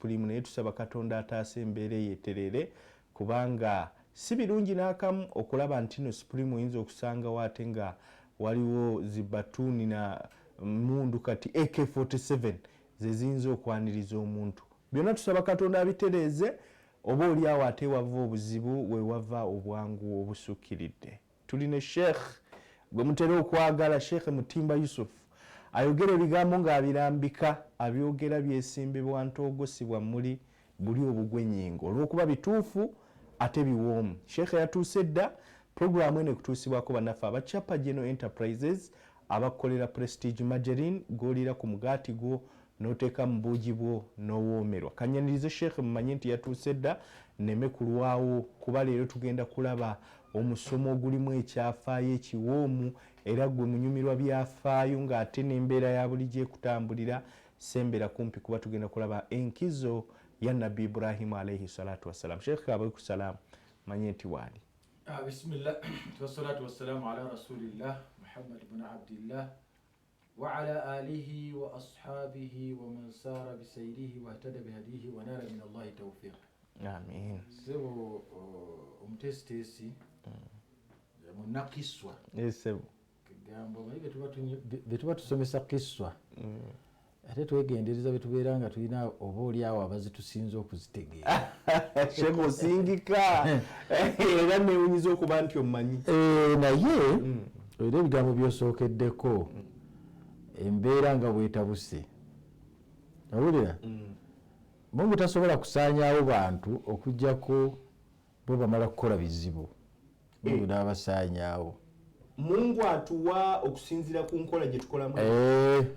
Supreme naye tusaba Katonda ataase embeera yeterere kubanga si birungi n'akamu okulaba nti no Supreme oyinza okusangawo ate nga waliwo zibatuuni na mundu kati AK47 ze ziyinza okwaniriza omuntu. Byonna tusaba Katonda abitereeze oba oli awo ate wava obuzibu we wava obwangu obusukkiridde. Tulina Sheikh gwe mutera okwagala, Sheikh Mutimba Yusuf ayogera ebigambo ng'abirambika, abyogera byesimbibwa ntogosibwa muli buli obugwenyingo olw'okuba bituufu ate biwoomu. Sheikh yatuuse dda programu eno ekutuusibwako bannaffe aba Chapa General Enterprises abakolera Prestige Margarine g'oliira ku mugaati gwo n'oteeka mu buugi bwo n'owoomerwa. Kanyanirize Sheikh mumanye nti yatuuse dda nneme kulwawo kuba leero tugenda kulaba omusomo ogulimu ekyafaayo ekiwoomu era gwe munyumirwa byafaayo ng'ate n'embeera ya bulijjo ekutambulira sembera kumpi kuba tugenda kulaba enkizo ya Nabbi Ibrahim alayhi salatu wassalam. Sheikh alaykum salam manye nti wali. Bismillah wassalatu wassalamu ala rasulillah Muhammad ibn Abdillah wa ala alihi wa ashabihi wa man sara bisayrihi wa ihtada bihadihi wa nala min Allah tawfiq. Amin. Sebo umtestesi munakiswa. Sebo. Kigambo betuba tusomesa kiswa. Ate twegendereza betubeera nga tulina oba oli awo abazitusinza okuzitegeera. Sheikh osingika era neewunyiza okuba nti omanyi. Naye era ebigambo byosookeddeko embeera nga bwetabuse. Awulira? Mungu tasobola kusaanyaawo bantu okujjako bo bamala kukola bizibu. Mungu n'abasaanyaawo. Mungu atuwa okusinzira ku nkola gye tukolamu.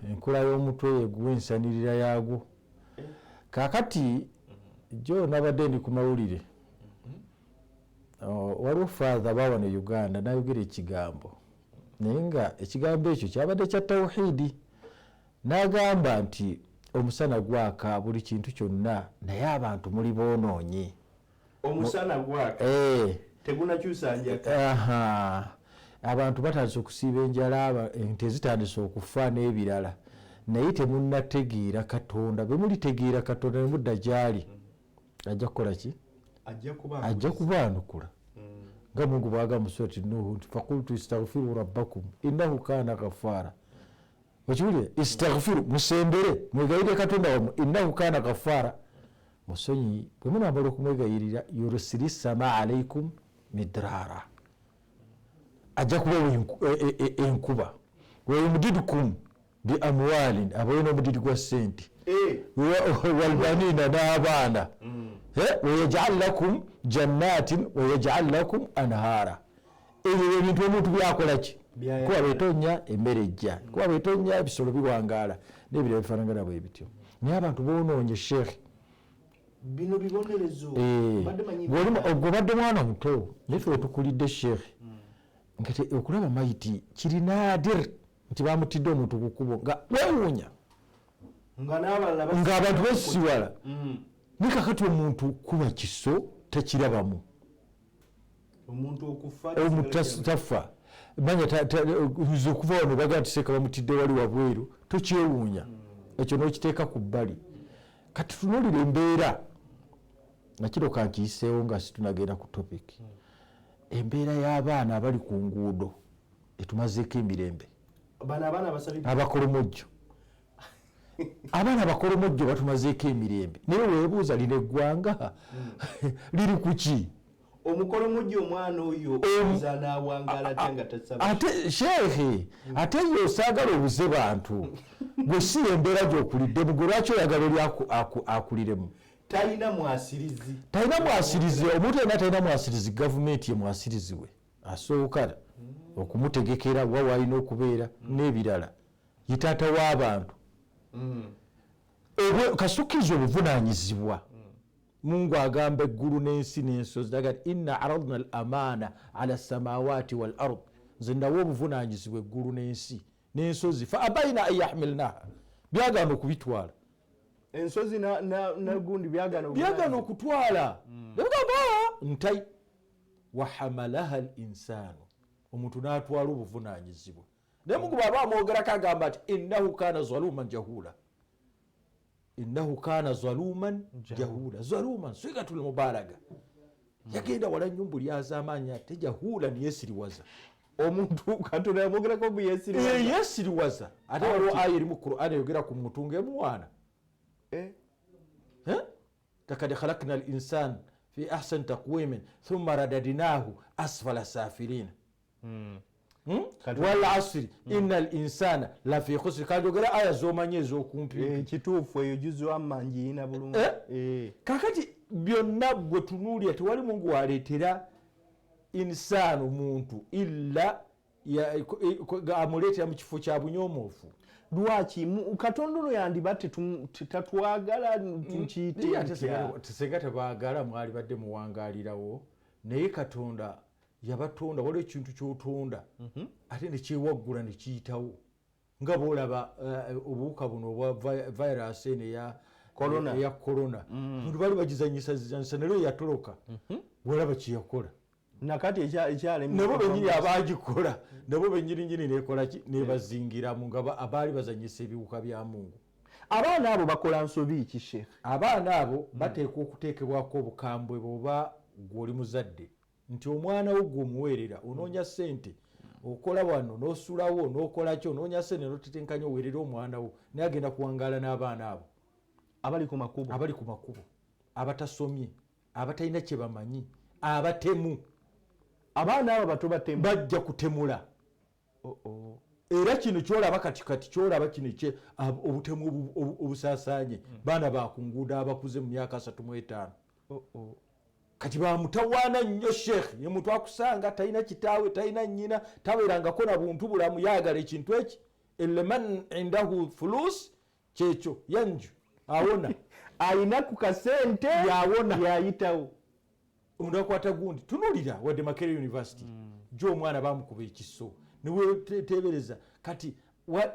Enkola y'omutwe yeguwa ensanirira yaagwo. Kaakati jo nabadde ndi ku mawulire. Waliwo father bawa ne Uganda n'ayogera ekigambo. Naye nga ekigambo ekyo kyabadde kya tawhidi. N'agamba nti omusana gwaka buli kintu kyonna naye abantu muli boonoonye. Omusana gwaka? Tegunakyusa njaka. Abantu batandise okusiiba enjala, ente zitandise okufa n'ebirala. Naye temunnategeera Katonda. Bwe mulitegeera Katonda ne mudda gy'ali ajja kukola ki? Ajja kubaanukula. Nga Mungu bw'agamba mu surati Nuh nti faqultu istaghfiru rabbakum innahu kana ghaffara. Okiwulire? Istaghfiru, musembere, mwegayirire Katonda wammwe, innahu kana ghaffara. Musonyi bwe munaamala okumwegayirira yursili samaa alaykum midrara. Ajja kuba enkuba. Wa yumdidukum bi amwalin, abayina omudidi gwa sente. Walbanina n'abaana. Wa yaj'al lakum jannatin wa yaj'al lakum anhara. Ebyo ebintu omuntu byakola ki? Kuba beetonya emmere ejja, kuba beetonya ebisolo biwangaala n'ebirala bifaanagana bwe bityo. Naye abantu boonoonye Sheikh. Bino bibonerezo. Ogwo badde mwana muto naye ffe wetukulidde Sheikh. Ngate okulaba mayiti kiri naadir nti bamutidde omuntu ku kkubo nga wewuunya ng'abantu basiwala. Naye kakati omuntu kuba kiso tekirabamu. Omuntu tafa. Manya oyinza okuva wano baga nti Seeka bamutidde wali wabweru tokyewuunya. Ekyo n'okiteeka ku bbali. Kati tunuulira embeera nakiro kankiyiseewo nga situnagenda ku topic. Embeera y'abaana abali ku nguudo etumazeeko emirembe. Abakolomojjo. Abaana abakolomojjo batumazeeko emirembe. Naye weebuuza lino eggwanga liri ku ki? Omukolomojjo omwana oyo oza n'awangaala ate nga tasaba. Ate Sheikh, ate ye osaagala obuze bantu. Gwe si embeera gy'okuliddemu, gwe lwaki oyagala oli akuliremu? Talina mwasirizi. Talina mwasirizi. Omuntu yenna talina mwasirizi. Gavumenti ye mwasirizi we. Asooka okumutegekera wa waalina okubeera n'ebirala. Ye taata w'abantu. Kasukkiza obuvunaanyizibwa. Mungu agamba eggulu n'ensi n'ensozi agati inna aradna al-amaana ala samawati wal ard. Nze ndawa obuvunaanyizibwa eggulu n'ensi n'ensozi fa abayina an yahmilnaha. Byagaana okubitwala. Ensozi na gundi byagaana okutwala. Bigamba ntai wa hamalaha al-insanu. Omuntu n'atwala obuvunaanyizibwa. Naye Mungu bw'aba amwogerako agamba ati innahu kana zaluman jahula. innahu kana zaluman jahula zaluman sigatul mubalaga yagenda wala nyumbu lyazamanya ate jahula niyesiriwaza omuntu Katonda yamugerako buyesiriwaza yesiriwaza ate waliwo aya eri mu Qur'an yogera ku muntu ng'emwana lakad khalaqna al insan fi ahsani taqwimin thumma radadnahu asfala safilina wal asri innal insana lafi khusr kajogera aya zomanye ezokumpi kituufu eyo juzu amanji ina bulungi kakati byonna bwe tunuulya tewali mungu waleetera insaan omuntu illa amuleetera mu kifo kya bunyomoofu lwaki Katonda ono yandiba tatwagala tusenga tebaagala mwali badde muwangaalirawo naye Katonda yabatonda waliwo ekintu kyotonda ate nekyewaggula nekiyitawo nga boolaba obuwuka buno obwa virus eno eya corona abantu bali bagizanyisa naye yatoloka bwolaba kyeyakola nakati ekyalemu nabo benyini abagikola nabo benyini nekolaki nebazingiramu nga abaali bazanyisa ebiwuka bya Mungu. Abaana abo bakola nsobi ki Sheikh? Abaana abo bateekwa okuteekebwako obukambwe bwoba gw'oli muzadde nti omwana wo gw'omuweerera onoonya ssente okola wano n'osulawo n'okola kyo onoonya ssente n'otetenkanya oweerera omwana wo naye agenda kuwangaala n'abaana abo abali ku makubo abatasomye abatalina kye bamanyi abatemu. Abaana abo bato batemu bajja kutemula era kino kyolaba kati kyolaba kino obutemu obusaasaanye baana bakunguuda abakuze mu myaka 35 kati bamutawaana nnyo Sheikh ye muntu akusanga talina kitaawe talina nnyina tabeerangako na buntu bulamu yaagala ekintu eki eleman indahu fulus kyekyo yanju awona alina ku kasente yawona yayitawo omuntu akwata gundi tunulira wadde Makerere University jo omwana bamukuba ekiso niwe tebereza kati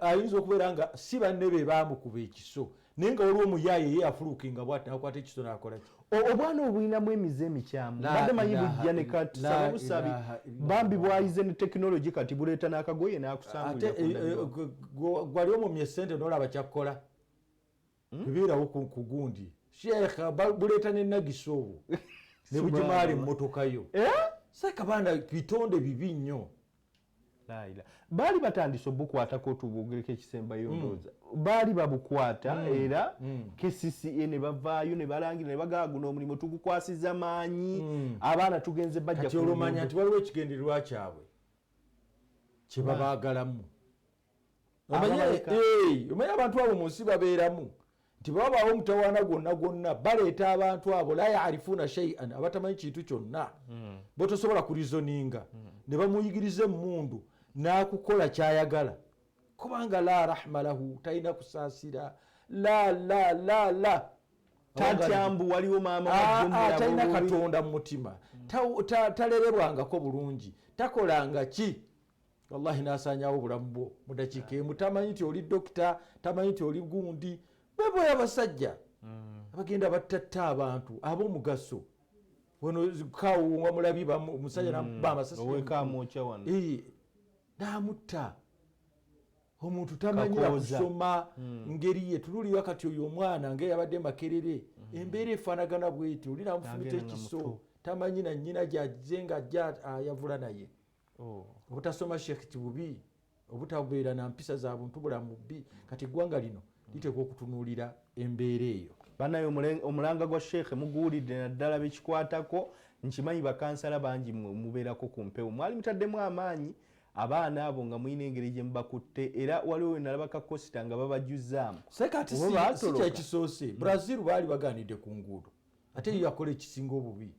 ayinza okubeera nga si banne be bamukuba ekiso naye nga waliwo omuyaaye ye afulukinga bwati nakwata ekiso nakola obwana obulinamu emize emikyamu badde manyi bujja ne kati sababu sabi bambi bwayize ne tekinologi kati buleeta n'akagoye n'akusangulira gwali omumye ssente n'olaba kyakkola bibeerawo ku gundi Sheikh buleeta n'ennagiso obwo ne bugimaala emmotoka yo saka baana bitonde bibi nnyo. Baali batandise obukwatako otubogereko ekisembayo ndooza baali babukwata era KCCA ne bavaayo ne balangira ne bagaaguno omulimu tugukwasiza maanyi abaana tugenze bajja kati olumanya nti waliwo ekigendererwa kyabwe kye babaagalamu omanye abantu abo mu nsi babeeramu nti babaawo omutawaana gwonna baleeta abantu abo la yaarifuuna shay'an abatamanyi kintu kyonna bo tosobola kurizoninga ne bamuyigiriza emmundu n'akukola kyayagala kubanga la rahma lahu talina kusaasira la tatyambu waliwo maama talina Katonda mu mutima talererwangako bulungi takolanga ki wallahi n'asaanyawo obulamu bwo mu dakiika emu tamanyi nti oli dokita tamanyi nti oli gundi bwe abasajja abagenda battatta abantu ab'omugaso wano kawunga mulabi musajja namuba amasasi n'amutta omuntu tamanyira kusoma ngeri ye tululira kati oyo omwana ngeyabadde Makerere embeera efaanagana bweti oli namufumita ekiso tamanyi na nnyina gy'ajje nga ajja yavula naye obutasoma Sheikh kibubi obutabeera na mpisa za buntu bulamu bbi kati eggwanga lino liteekwa okutunuulira embeera eyo. Banaye omulanga gwa Sheikh muguulidde naddala bekikwatako nkimanyi bakansala bangi mubeerako ku mpewo mwali mutaddemu amaanyi abaana abo nga muyina engeri gye mubakutte era waliwo wenalaba kakosita nga babajuzaamu sekati si kyekisoose Brazil baali bagaanidde ku nguudo ate yo yakola ekisinga obubi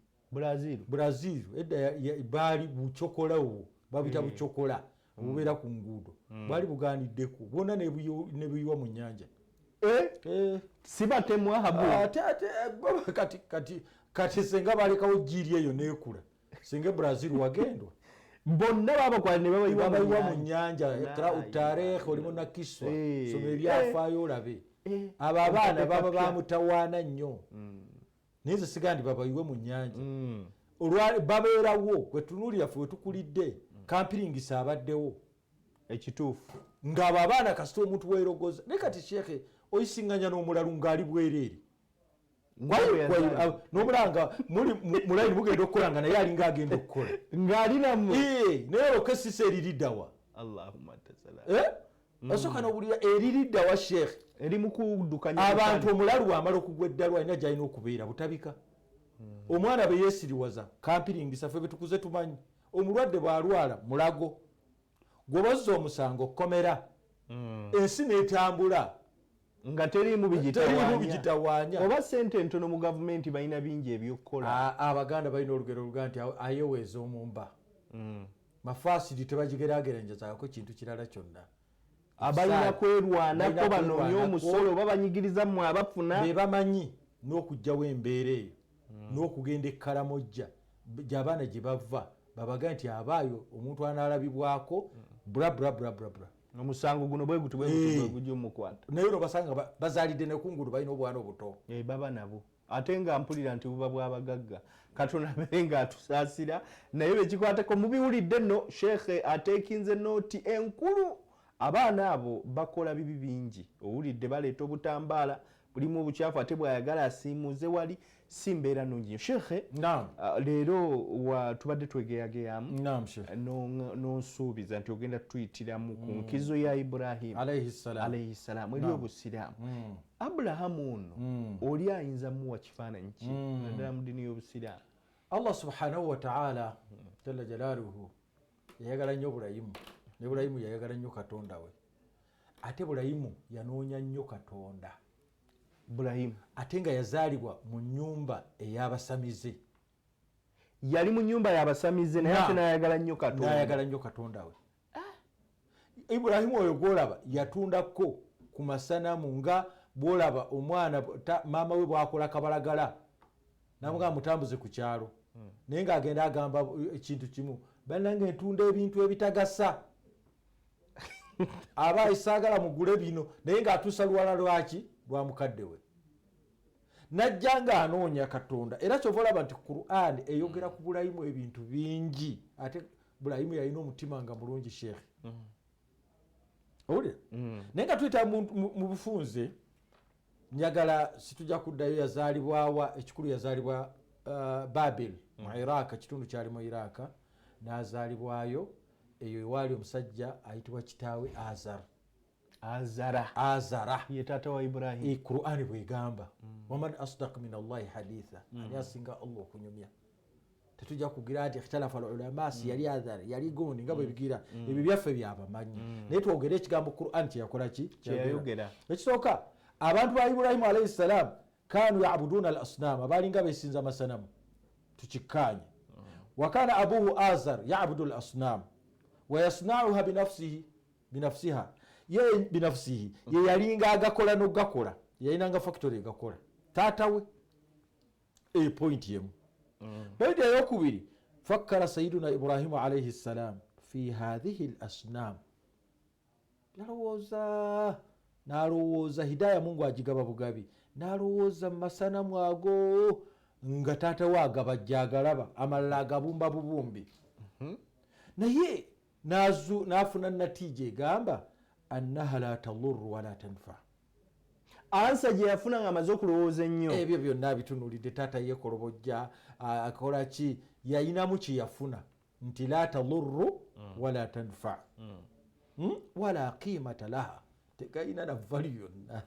Brazil edda baali bucokola obwo babita bucokola obubeera ku nguudo bwali bugaaniddeko bwonna ne buyiwa mu nnyanja sibatemwa habu kati senga balekawo jiri eyo neekula senga Brazil wagendwa bonna babakwala ne babayiwa mu nnyanja utareekhe olimu nakiswa soma ebyafaayo olabe abo abaana baba bamutawaana nnyo naye nze sigaa ndi babayiwe mu nnyanja babeerawo kwetunuulira ffe wetukulidde kampiringisa abaddewo ekituufu ng'abo abaana kasita omuntu weerogoza naye kati Sheikh oyisinganya n'omulalu ng'ali bwereere n'omulanga mulayi mugenda okukolanga naye alinga agenda okukola ng'alinamu naye olwoka essisa eririddawa osooka n'obulira eririddawa sheekh eri mukuddukanya abantu omulalu wamala okugwa eddalwa alina gy'alina okubeera butabika omwana be yeesiriwaza kampiringisa ffe betukuze tumanyi omulwadde bw'alwala mulago gw'obazza omusango komera ensi n'etambula nga teriimu bigitawaanya oba sente ntono mu gavumenti balina bingi ebyokukola. Abaganda balina olugero oluga nti ayeweeza omumba mafaasiri tebagigeraageranyezaako kintu kirala kyonna abalina kwerwanako banoonya omusolo oba banyigiriza mmwe abafuna be bamanyi n'okugjawo embeera eyo n'okugenda ekkalamojja gy'abaana gye bava babaga nti abaayo omuntu anaalabibwako bula omusango guno bwe guti gujja omukwata naye no basanga bazaalidde nekungulu balina obwana obuto baba nabo ate nga mpulira nti buba bwabagagga Katonda abeere ng'atusaasira naye bekikwatako mubiwulidde nno sheekhe ateekinze nooti enkulu abaana abo bakola bibi bingi owulidde baleeta obutambaala bulimu obukyafu ate bw'ayagala asiimuuze wali si mbeera nnungi nnyo sheekhe leero tubadde twegeyageyamu n'onsuubiza nti ogenda tuyitiramu ku nkizo ya Ibrahim alayhi salaamu eri obusiraamu. Abulahamu ono oli ayinza muwa kifaananyi ki naddala mu ddiini y'obusiraamu? Allah subhanahu wa ta'ala jalla jalaaluhu yayagala nnyo Ibulayimu ne Ibulayimu yayagala nnyo Katonda we ate Ibulayimu yanoonya nnyo Katonda Ibrahim ate nga yazaalibwa mu nnyumba ey'abasamize yali mu nnyumba y'abasamize naye ate n'ayagala nnyo Katonda we. Ibrahimu oyo gw'olaba yatundako ku masanamu nga bw'olaba omwana maama we bw'akola kabalagala namugamba mutambuze ku kyalo naye ng'agenda agamba ekintu kimu bannange ntunda ebintu ebitagasa aba saagala mugule bino naye ng'atuusa luwala lwaki lwa mukadde we najja ng'anoonya Katonda era kyova olaba nti Qur'an eyogera ku Bulayimu ebintu bingi ate Bulayimu yalina omutima nga mulungi sheekhe owulira naye nga tuyita mu bufunze njagala situjja kuddayo yazaalibwawa ekikulu yazaalibwa Babil mu Iraq ekitundu kyali mu Iraq n'azaalibwayo eyo ewaali omusajja ayitibwa kitaawe Azara ye taata wa Ibrahim. Qur'an bwegamba waman asdaq min Allahi haditha ani asinga Allah okunyumya tetujja kugira nti ikhtalafa al-ulama si yali Azara yali gondi nga bwe bigira ebyo byaffe byabamanyi naye twogere ekigambo Qur'an kyeyakola ki kyeyayogera ekisooka abantu ba Ibrahim alayhi salam kanu ya'buduna al-asnam abalinga besinza amasanamu tukikkaanye wakana abuhu Azar ya'budu al-asnam wayasna'uha binafsiha ye yalinga agakola n'ogakola yalinanga factory egakola taata we point yemu point eyokubiri fakkara sayiduna Ibrahimu alayhi salam fi hadhihi al-asnam n'alowooza hidaya Mungu agigaba bugabi n'alowooza mu masanamu ago nga taata we agabajja agalaba amalala agabumba bubumbi naye n'afuna natija egamba annaha la tadurru wala tanfa. Ansa gye yafuna nga amaze okulowooza ennyo ebyo byonna abitunuulidde taata yeekolobojja akola ki yayinamu kye yafuna nti la tadurru wala tanfa wala qiimata laha tegayina na vali yonna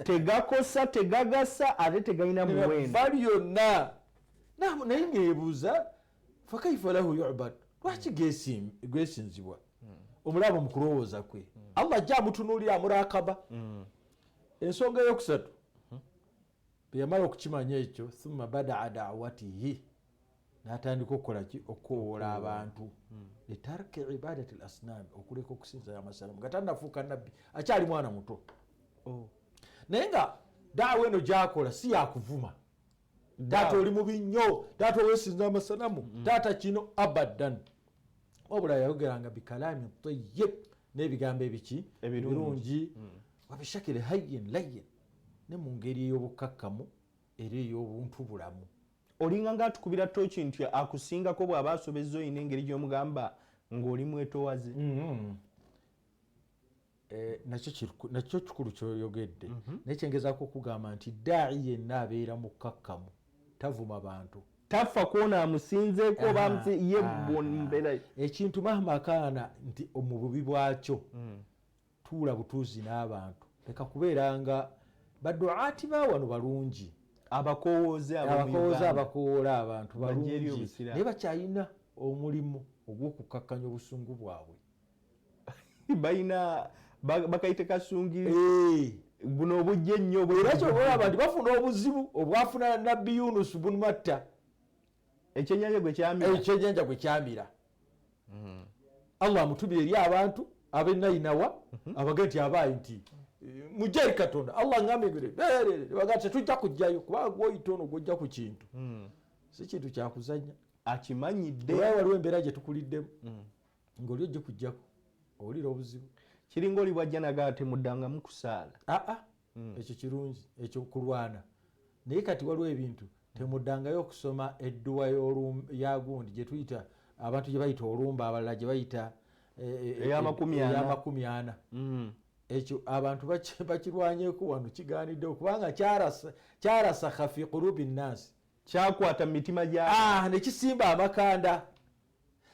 tegakosa tegagasa ate tegayina muwendo vali yonna naye ngeebuuza fakaifa lahu yu'bad lwaki gwesinzibwa omulabo mu kulowooza kwe Allah ajja amutunuulira amurakaba. Ensonga eyokusatu bwe yamala okukimanya ekyo thumma badaa da'watihi n'atandika okukola ki okukowoola abantu litarki ibadati al-asnam okuleka okusinza amasanamu nga tannafuuka nabbi akyali mwana muto naye nga daawa eno gy'akola si yakuvuma taata oli mubi nnyo taata weesinza amasanamu taata kino abadan wabula yayogeranga bikalami tayyib n'ebigambo ebiki ebirungi wabishakire hayyin layyin ne mu ngeri ey'obukakkamu era ey'obuntu bulamu. Olinga ng'atukubira tooki nti akusingako bw'aba asobezza olina engeri gy'omugamba ng'oli mwetowaze. nakyo kikulu kyoyogedde naye kyengezaako okugamba nti daayi yenna abeera mukakkamu tavuma bantu tafa kuona amusinzeeko oba ye mbeera ekintu mahama kaana nti mu bubi bwakyo tuula butuuzi n'abantu leka kubeera nga baduaati baawano balungi abakowooza abakowoola abantu balungi naye bakyalina omulimu ogw'okukkakkanya obusungu bwabwe balina bakayite kasungiri buno obujja ennyo era kyobalaba nti bafuna obuzibu obwafuna nabbi Yunus bunu Matta ekyennyanja gwe kyamira Allah amutubira eri abantu ab'enayinawa abagee nti abaayi nti mujja eri Katonda Allah ngambire bagati tujja kujjayo kubanga gwoyita ono gwojja ku kintu si kintu kyakuzanya akimanyidde era waliwo embeera gye tukuliddemu ng'oli ojja kujjako owulira obuzibu kiringa oli bwajja nagaa temuddangamu kusaala ekyo kirungi ekyo kulwana naye kati waliwo ebintu temuddangayo okusoma edduwa yagundi gye tuyita abantu gye bayita olumba abalala gye bayita ey'amakumi ana ekyo abantu bakirwanyeeko wano kigaaniddewo kubanga kyarasakha fi qulubi nnasi kyakwata mu mitima gyabo ne kisimba amakanda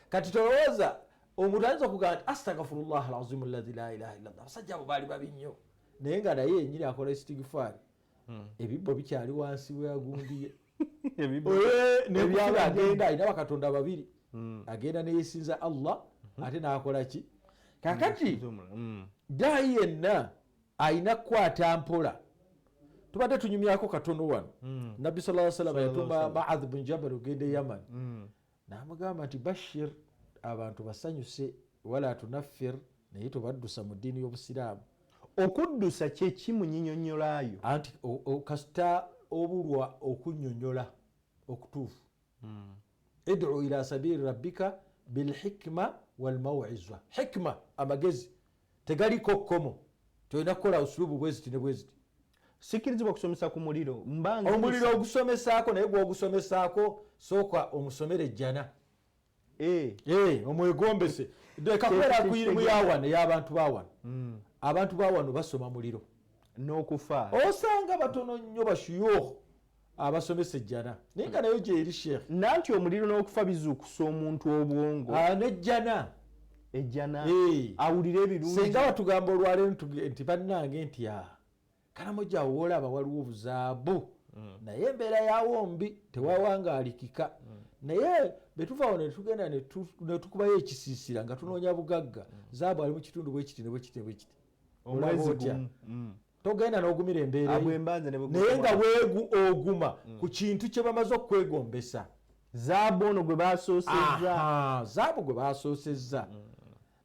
kati tolowooza omuntu ayinza okugamba nti astagfirullah alazimu allazi la ilaha illallah abasajja abo baali babi nnyo naye nga naye yenyini akola istigifaari ebibbo bikyali wansi weyagundiye nekufira agenda alina bakatonda babiri agenda neyesinza Allah ate nakola ki kakati daayi yenna alina kukwata mpola tubadde tunyumyako katono wano nabbi sallallahu alaihi wasallam yatuma Mu'adh bin Jabal ogenda e Yaman n'amugamba nti bashir abantu basanyuse wala tunaffir naye tobaddusa mu ddiini y'Obusiraamu okuddusa kye kimunyinyonnyolaayo anti kasita obulwa okunnyonnyola okutuufu id'u ila sabili rabbika bilhikma walmaw'iza hikma amagezi tegaliko kkomo tolina kukola usulubu bweziti ne bweziti sikirizibwa kusomesa ku muliro omuliro ogusomesaako naye gwogusomesaako sooka omusomere ejjana omwegombese kakubeera kuyirimu yawano ey'abantu bawano abantu bawano basoma muliro n'okufa osanga batono nnyo bashuyuukhu abasomesa ejjana naye nga nayo gyeri sheekh nanti omuliro n'okufa bizuukusa omuntu obwongo n'ejjana awulira ebirungi singa batugamba olwaleero nti bannange nti kalamoja woolaba waliwo obuzaabu naye embeera yawo mbi tewawangaalikika naye betuvawo netugenda netukubayo ekisiisira nga tunoonya bugagga zaabu ali mu kitundu bwekiti nebwekiti omwezi togenda n'ogumira embeera naye nga oguma ku kintu kye bamaze okwegombesa zaabu ono gwe basoosezza zaabu gwe basoosezza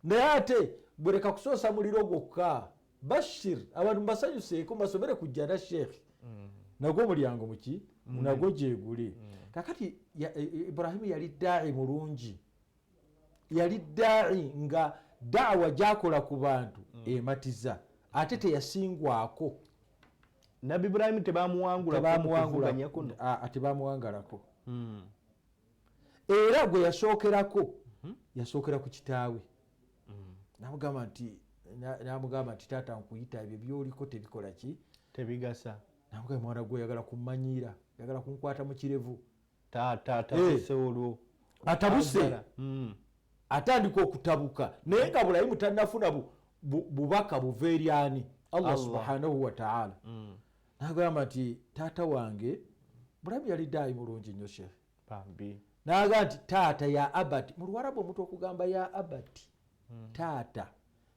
naye ate bwereka kusoosa muliro gwokka bashir abantu mbasanyuseeko mbasomere kujja na sheekhi nagwo omulyango muki nagwo gyeguli kakati Ibrahim yali daa'i mulungi yali daa'i nga daawa gyakola ku bantu ematiza ate teyasingwako nabbi Ibrahim tebamuwangalako era gwe yasookerako yasookera ku kitaawe namugamba nti taata nkuyita ebyo byoliko tebikola ki tebigasa namugamba mwana gwe yagala kummanyiira yagala kunkwata mu kirevu tatabuse olwo atabuse atandika okutabuka naye nga Ibrahimu tannafuna bubaka buva eri ani Allah subhanahu wa ta'ala nagamba nti taata wange Ibrahimu yali daayi mulungi nnyo sheekh naga nti taata ya abati mu Luwarabu omuntu okugamba ya abati taata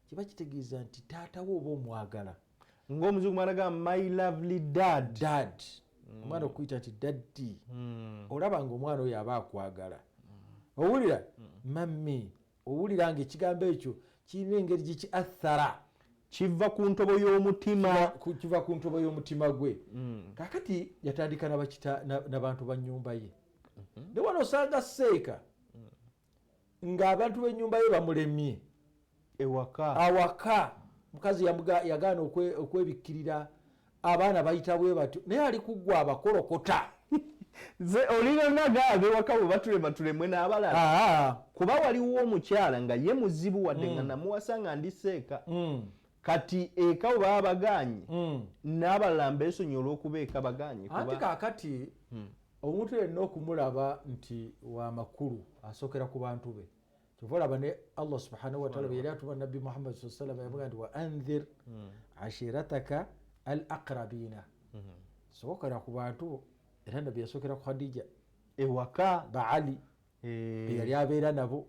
kiba kitegeeza nti taata wo oba omwagala ng'omuzungu anagamba my lovely dad omwana okuyita nti daddi olaba nga omwana oyo aba akwagala owulira mammi owulira nga ekigambo ekyo kirina engeri giki athara kiva ku ntobo y'omutima gwe kakati yatandika n'abantu ba nnyumba ye ne wano osanga seeka ng'abantu b'ennyumba ye bamulemye awaka mukazi yagaana okwebikkirira abaana bayita bwe batyo naye ali kuggwa abakolokota olinaga abewaka bwe batulematulemwe n'abalala kuba waliwo omukyala nga ye muzibu wadde nga namuwasa nga ndi seeka kati eka bwe baba baganye n'abalala mbeesonyi olw'okuba eka baganye anti kaakati omuntu yenna okumulaba nti wa makulu asookera ku bantu be kyova olaba ne Allah subhanahu wa ta'ala bwe yali atuma nabbi Muhammad sallallahu alayhi wa sallam yavuga nti wa anzir ashirataka al aqrabina sookera ku bantu era nabbi yasookera ku Khadija ewaka baali be yali abeera nabo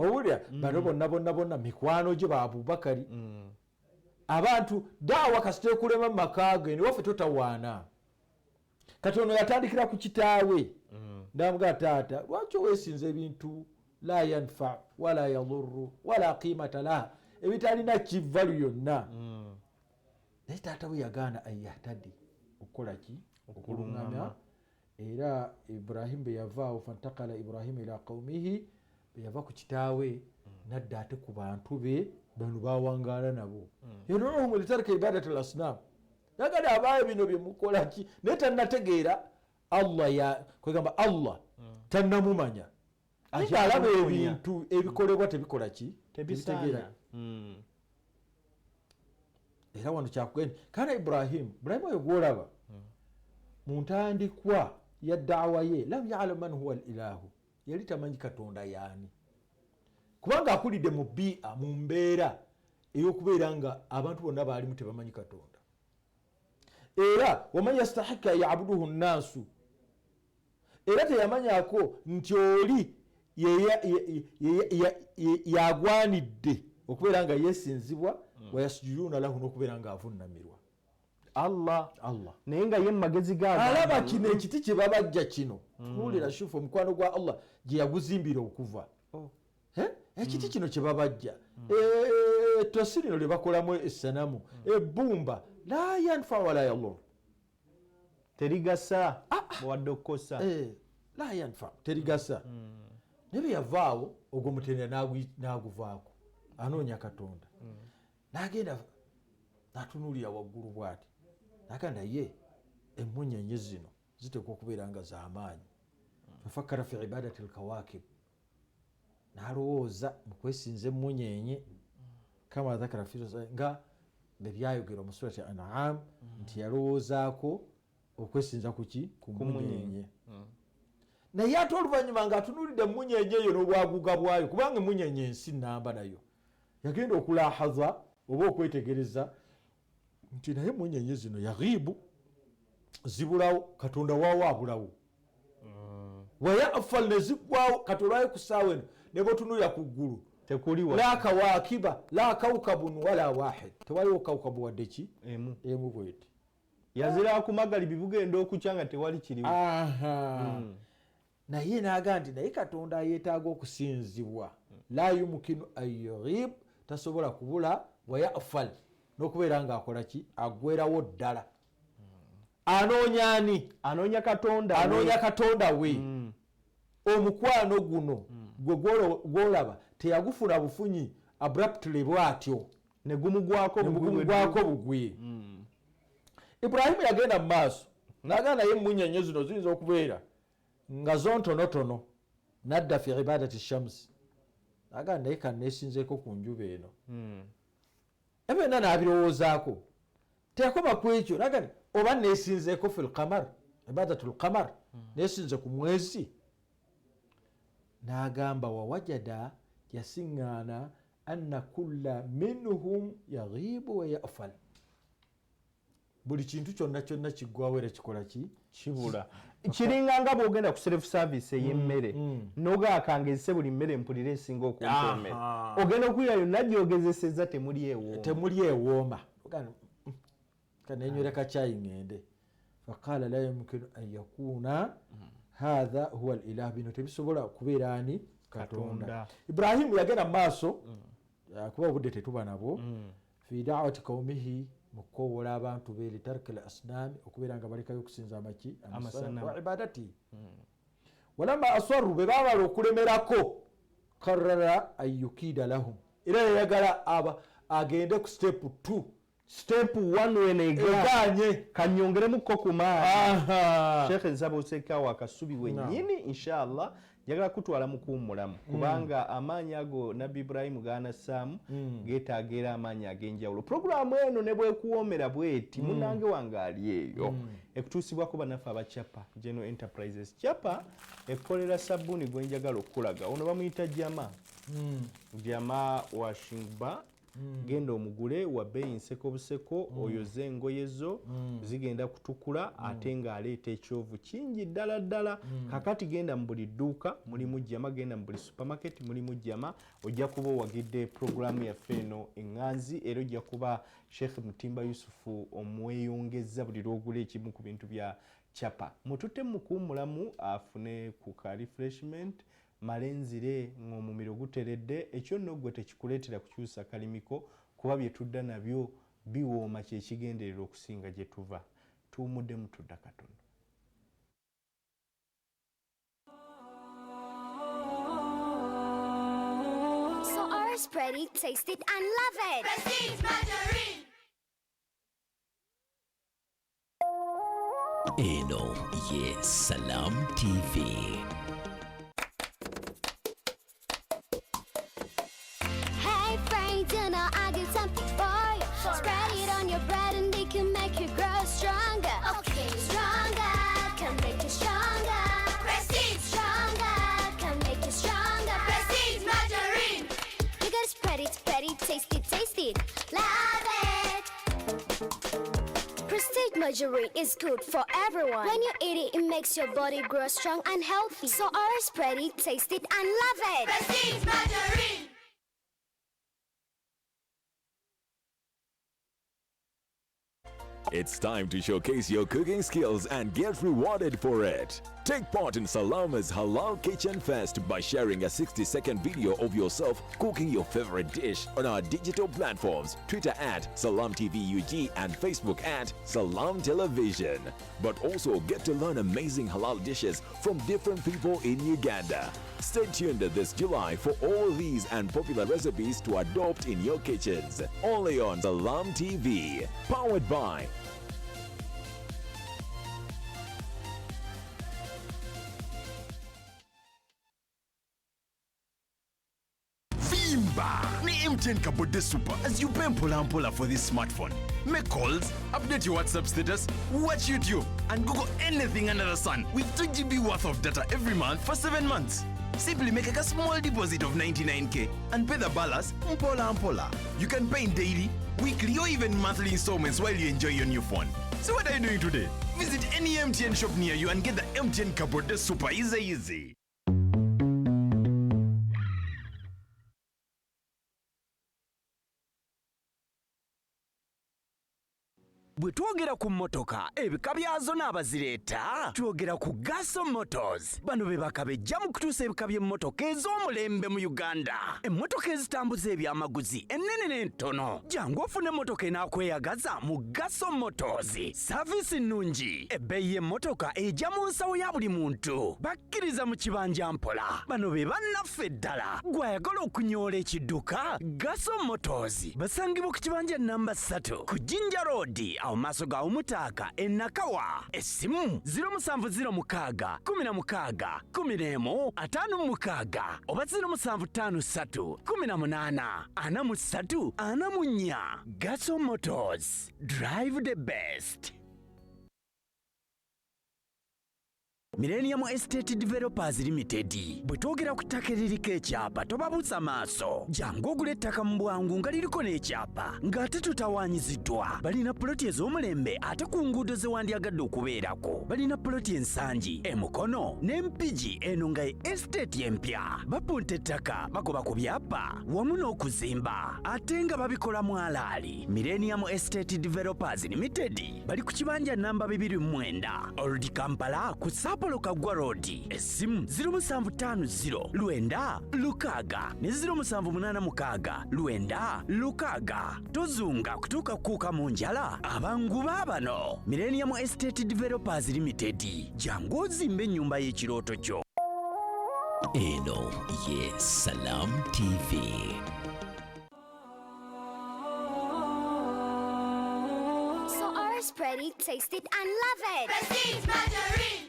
owulira bano bonna mikwano gye ba Abubakari abantu daawa kasite kulema mu maka ge ne waffe totawaana kati ono yatandikira ku kitaawe ndamuga taata lwaki weesinza ebintu la yanfa wala yadurru wala qimata laha ebitalina kivalu yonna naye taata we yagaana ayahtadi okukola ki okuluŋŋama era Ibrahim bwe yavaawo fantakala Ibrahim ila qaumihi bwe yava ku kitaawe nadda ate ku bantu be bano bawangaala nabo yaduuhum litarka ibadati al asnam yagada abaayo bino bye mukola ki naye tannategeera Allah kwegamba Allah tannamumanya alaba ebintu ebikolebwa tebikola ki tebitegeera era wano kyakugenda kana Ibrahim oyo gwolaba mu ntandikwa ya daawa ye lam ya'lam man huwa al-ilahu yali tamanyi katonda yaani kubanga akulidde mu bia mu mbeera ey'okubeera nga abantu bonna baalimu tebamanyi katonda era waman yastahika yabuduhu nnaasu era teyamanyako nti oli yagwanidde okubeera nga yesinzibwa wayasujuduna lahu n'okubeera nga avunnamirwa Allah naye nga ye mumagezi gaabo alaba kino ekiti kye babajja kino tunuulira shufu omukwano gwa Allah gye yaguzimbira okuva ekiti kino kye babajja ettosi lino lye bakolamu essanamu ebbumba la yanfa wala yalur terigasa wadde okukosa la yanfa terigasa naye bwe yavaawo ogwo mutendera n'aguvaako anoonya katonda n'agenda n'atunuulira waggulu bw'ati n'agamba naye emmunyenye zino zitekwa okubeera nga z'amaanyi fafakkara fi ibadati alkawakib n'alowooza mu kwesinza emmunyenye kama dhakara fi nga bwe byayogera mu surati An'am nti yalowoozaako okwesinza kuki ku mmunyenye naye ate oluvannyuma ng'atunuulidde emmunyenye eyo n'obwaguga bwayo kubanga emmunyenye ensi nnamba nayo yagenda okulahaza oba okwetegereza nti naye emmunyenye zino yaghibu zibulawo katonda waawo abulawo wayafal ne ziggwawo kati olwayo ku ssaawa eno ne botunuulira ku ggulu la kawakiba la kaukabun wala wahid tewaliwo kaukabu wadde ki emu bweti yazira ku magalibi bugenda okukya nga tewali kiriwo naye n'agamba nti naye katonda yeetaaga okusinzibwa la yumkinu an yughib tasobola kubula wayafal n'okubeera ng'akola ki aggwerawo ddala anoonya katonda we omukwano guno gwe gwolaba teyagufuna bufunyi abruptly bw'atyo ne gumugwako bugwi Ibrahim yagenda mu maaso n'agamba naye emmunyenye zino ziyinza okubeera nga zo ntonotono nadda fi ibadati shamsi n'agamba naye kanneesinzeeko ku njuba eno ebyonna n'abirowoozaako teyakoma ku ekyo n'agamba oba neesinzeeko fi lqamar ibadatu lqamar neesinze ku mwezi n'agamba wawajada yasiŋŋaana anna kulla minhum yaghibu wa yafal buli kintu kyonna kiggwawo era kikola ki kibula kiringa nga bwogenda ku self service ey'emmere n'ogaakanga ezise buli mmere mpulira esinga okumpa emmere ogenda okuyira yonna gyogezeseza temuli ewooma kanenywera kacyayi ŋŋende faqala la yumkinu an yakuna hatha huwa alilah bino tebisobola kubeera ani katonda Ibrahimu yagenda mu maaso kuba obudde tetuba nabwo fi da'wati qaumihi mu kukowola abantu be litarki al asnami okubeera nga balekayo okusinza amaki amasanamu wa ibadati walamma asarru be baabala okulemerako karrara an yukida lahum era yayagala agende ku step 2 step 1 weneganye kanyongeremuko ku maani Sheikh nsaba osekawo akasubi wennyini inshallah njagala kutwala mu kuwummulamu kubanga amaanyi ago Nabbi Ibrahim ganassaamu geetaaga era amaanyi ag'enjawulo. Puroguramu eno ne bwekuwoomera bweti munnange wange ali eyo ekutuusibwako bannaffe abacapa General Enterprises. Capa ekolera sabbuuni gwe njagala okulaga ono bamuyita jama washing bar. Genda omugule wa bbeeyi nseko buseko oyoze engoye zo zigenda kutukula ate ng'aleeta ekyovu kingi ddala ddala. Kakati genda mu buli dduuka mulimu jama, genda mu buli supermarket mulimu jama. Ojja kuba owagidde puroguramu yaffe eno eŋŋanzi era ojja kuba Sheikh Mutimba Yusufu omweyongeza buli lwogula ekimu ku bintu bya Capa. Mututte mu kuwummulamu afune ku ka refreshment malenzire ng'omumiro guteredde. Ekyo nno gwe tekikuleetera kukyusa kalimiko kuba bye tudda nabyo biwooma kyekigenderera okusinga gye tuva. Tuwumuddemu tudda katono. So ours spread it, taste it and love it. Prestige margarine. Eno ye Salam TV. Hey friends, you know I got something for you. Spread it on your bread and it can make you grow stronger. Okay, stronger, can make you stronger. Prestige, stronger, can make you stronger. Prestige margarine. You gotta spread it, taste it, love it. Prestige margarine is good for everyone. When you eat it, it makes your body grow strong and healthy. So ours spread it, taste it and love it. Prestige margarine. It's time to showcase your cooking skills and get rewarded for it. Take part in Salama's Halal Kitchen Fest by sharing a 60-second video of yourself cooking your favorite dish on our digital platforms, Twitter @SalamTVUG and Facebook @Salam Television. But also get to learn amazing halal dishes from different people in Uganda. Stay tuned this July for all these and popular recipes to adopt in your kitchens. Only on Salam TV. Powered by Ni MTN Kabode Super as you pay mpola for this smartphone. Make calls, update your WhatsApp status, watch YouTube, and Google anything under the sun with 2 GB worth of data every month for 7 months. Simply make a small deposit of 99k and pay the balance mpola. You can pay in daily, weekly, or even monthly installments while you enjoy your new phone. So what are you doing today? Visit any MTN shop near you and get the MTN Kabode Super easy. Bwe twogera ku mmotoka ebika byazo n'abazireeta twogera ku Gaso Motors. Bano be bakabejja mu kutuusa ebika by'emmotoka ez'omulembe mu Uganda. Emmotoka ezitambuza ebyamaguzi ennene n'entono. Jangu ofune emmotoka enaakweyagaza mu Gaso Motors. Saavisi nnungi, ebbeeyi y'emmotoka ejja mu nsawo ya buli muntu. Bakkiriza mu kibanja mpola. Bano be bannaffe ddala. Gw'ayagala okunyoola ekidduka Gaso Motors basangibwa ku kibanja namba 3 ku Jinja Road awo maaso ga Umutaaka Nakawa. Essimu 0706 16 11 56 oba 0753 18 43 44. Gaso Motors, drive the best. Millennium Estate Developers Limited. Bwe twogera ku ttaka eririko ekyapa tobabuuza maaso. Jangu ogula ettaka mu bwangu nga liriko n'ekyapa ng'ate tutawaanyiziddwa. Balina poloti ez'omulembe ate ku nguudo ze wandyagadde okubeerako. Balina poloti ensangi, emukono n'empigi eno nga ye estate empya. Bapunta ettaka bagoba ku byapa wamu n'okuzimba ate nga babikola mu alaali. Millennium Estate Developers Limited bali ku kibanja namba 29 Old Kampala ku Apollo Kagwa Road. Essimu 0750 Lwenda Lukaga ne 0786 Lwenda Lukaga. Tozunga kutuuka kuuka mu njala abangu baabano. Millennium Estate Developers Limited. Jangu ozimbe ennyumba y'ekirooto kyo. Eno ye Salam TV. spread it, taste it, and love it. Prestige margarine.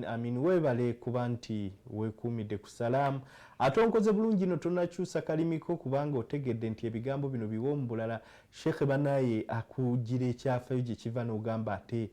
Amin weebale kuba nti weekuumidde ku salaamu ate onkoze bulungi no tonakyusa kalimiko kubanga otegedde nti ebigambo bino biwoomu bulala Sheikh banaye akugira ekyafaayo gye kiva n'ogamba ate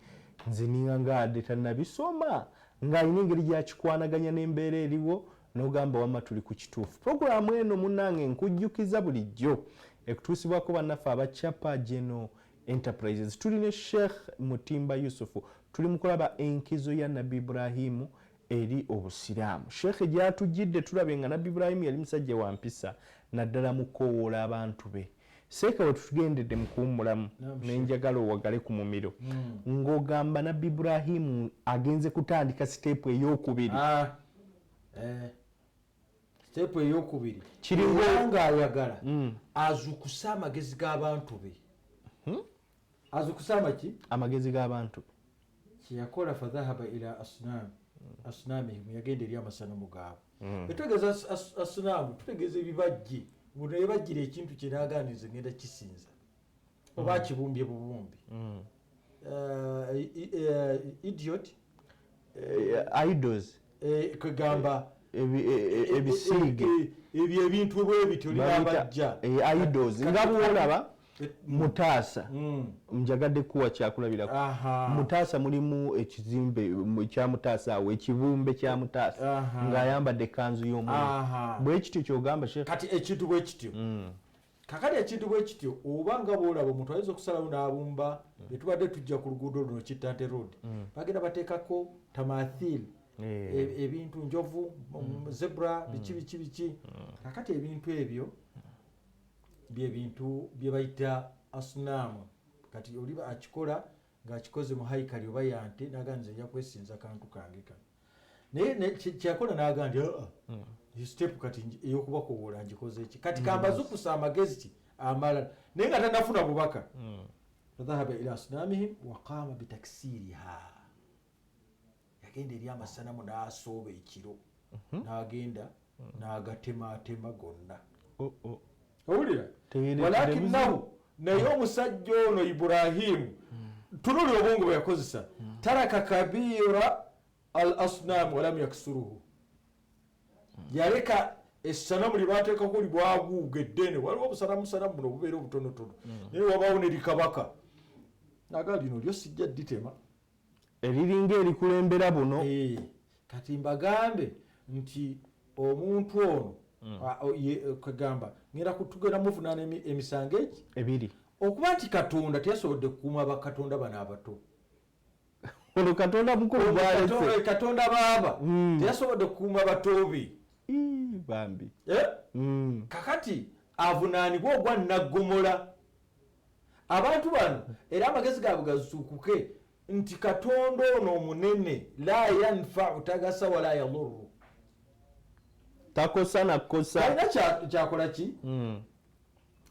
nze ningangaadde tannabisoma ng'alina engeri gyakikwanaganya n'embeera eriwo n'ogamba wamma tuli ku kituufu. Puroguramu eno munnange nkujjukiza bulijjo ekutuusibwako bannaffe abacapa General Enterprises. Tuli ne Sheikh Mutimba Yusufu, tuli mu kulaba enkizo ya Nabbi Ibrahim eri Obusiraamu. Sheikh gyatujjidde tulabe nga Nabbi Ibrahim yali musajja wa mpisa naddala mu koowoola abantu be. Seeka we tugendedde mu kuwummulamu n'enjagala owagale ku mumiro ng'ogamba Nabbi Ibrahim agenze kutandika siteepu ey'okubiri. Siteepu ey'okubiri kiringa ayagala azukusa amagezi g'abantu be. Azukusa ki? Amagezi g'abantu. Kiyakola fadhahaba ila asnamihim, yagenda eri amasanamu gaabwe. Betutegeeza asnamu tutegeeza ebibajje. Bino ebajjira ekintu kye naaganize ngenda kisinza oba kibumbye bubumbi. Idiot idols kwegamba ebisiige ebyo ebintu bwe bityo linabajja idols nga bwolaba Mutaasa njagadde kuwa kyakulabirako. Mutaasa mulimu ekizimbe kya Mutaasa awo ekibumbe kya Mutaasa ng'ayambadde ekkanzu y'omwana bwe kityo kyogamba Sheikh. Kati ekintu bwe kityo kakati ekintu bwe kityo oba nga bwolaba omuntu ayinza okusalawo n'abumba etubadde tujja ku luguudo luno Kitante Road bagenda bateekako tamathil ebintu njovu zebra biki kakati ebintu ebyo byebintu bye bayita asnamu. Kati oliba akikola ng'akikoze mu haikali oba yante n'aganze nja kwesinza kantu kange kano naye kyakola n'agandi step kati ey'okubakowoola ngikoze eki kati kambazukusa amagezi ki amalala naye nga tannafuna bubaka. Fadhahaba ila asnamihim wa qaama bitaksiriha, yagenda eri amasanamu n'asooba ekiro n'agenda n'agatematema gonna. Owulira walakinahu naye omusajja ono Ibrahim tunuli obwongo bwe yakozesa taraka kabira al asnam walam yaksuruhu, yaleka essanamu lye baateekako libwaguuga eddene waliwo obusanamusanamu buno obubeera obutonotono naye wabaawo ne likabaka nagaa lino lyo sijja dditema eriringa erikulembera buno. Kati mbagambe nti omuntu ono kwegamba ngenda kutugenda muvunaana emisango egi ebiri okuba nti Katonda teyasobodde kukuuma bakatonda bano abato. Ono Katonda mukulu bwalese Katonda baaba teyasobodde kukuuma bato be bambi. Kakati avunaanibwa ogwa naggomola abantu bano era amagezi gaabwe gazuukuke nti Katonda ono omunene la yanfau tagasa wala yadurru, takosa nakosa alina kyakola ki?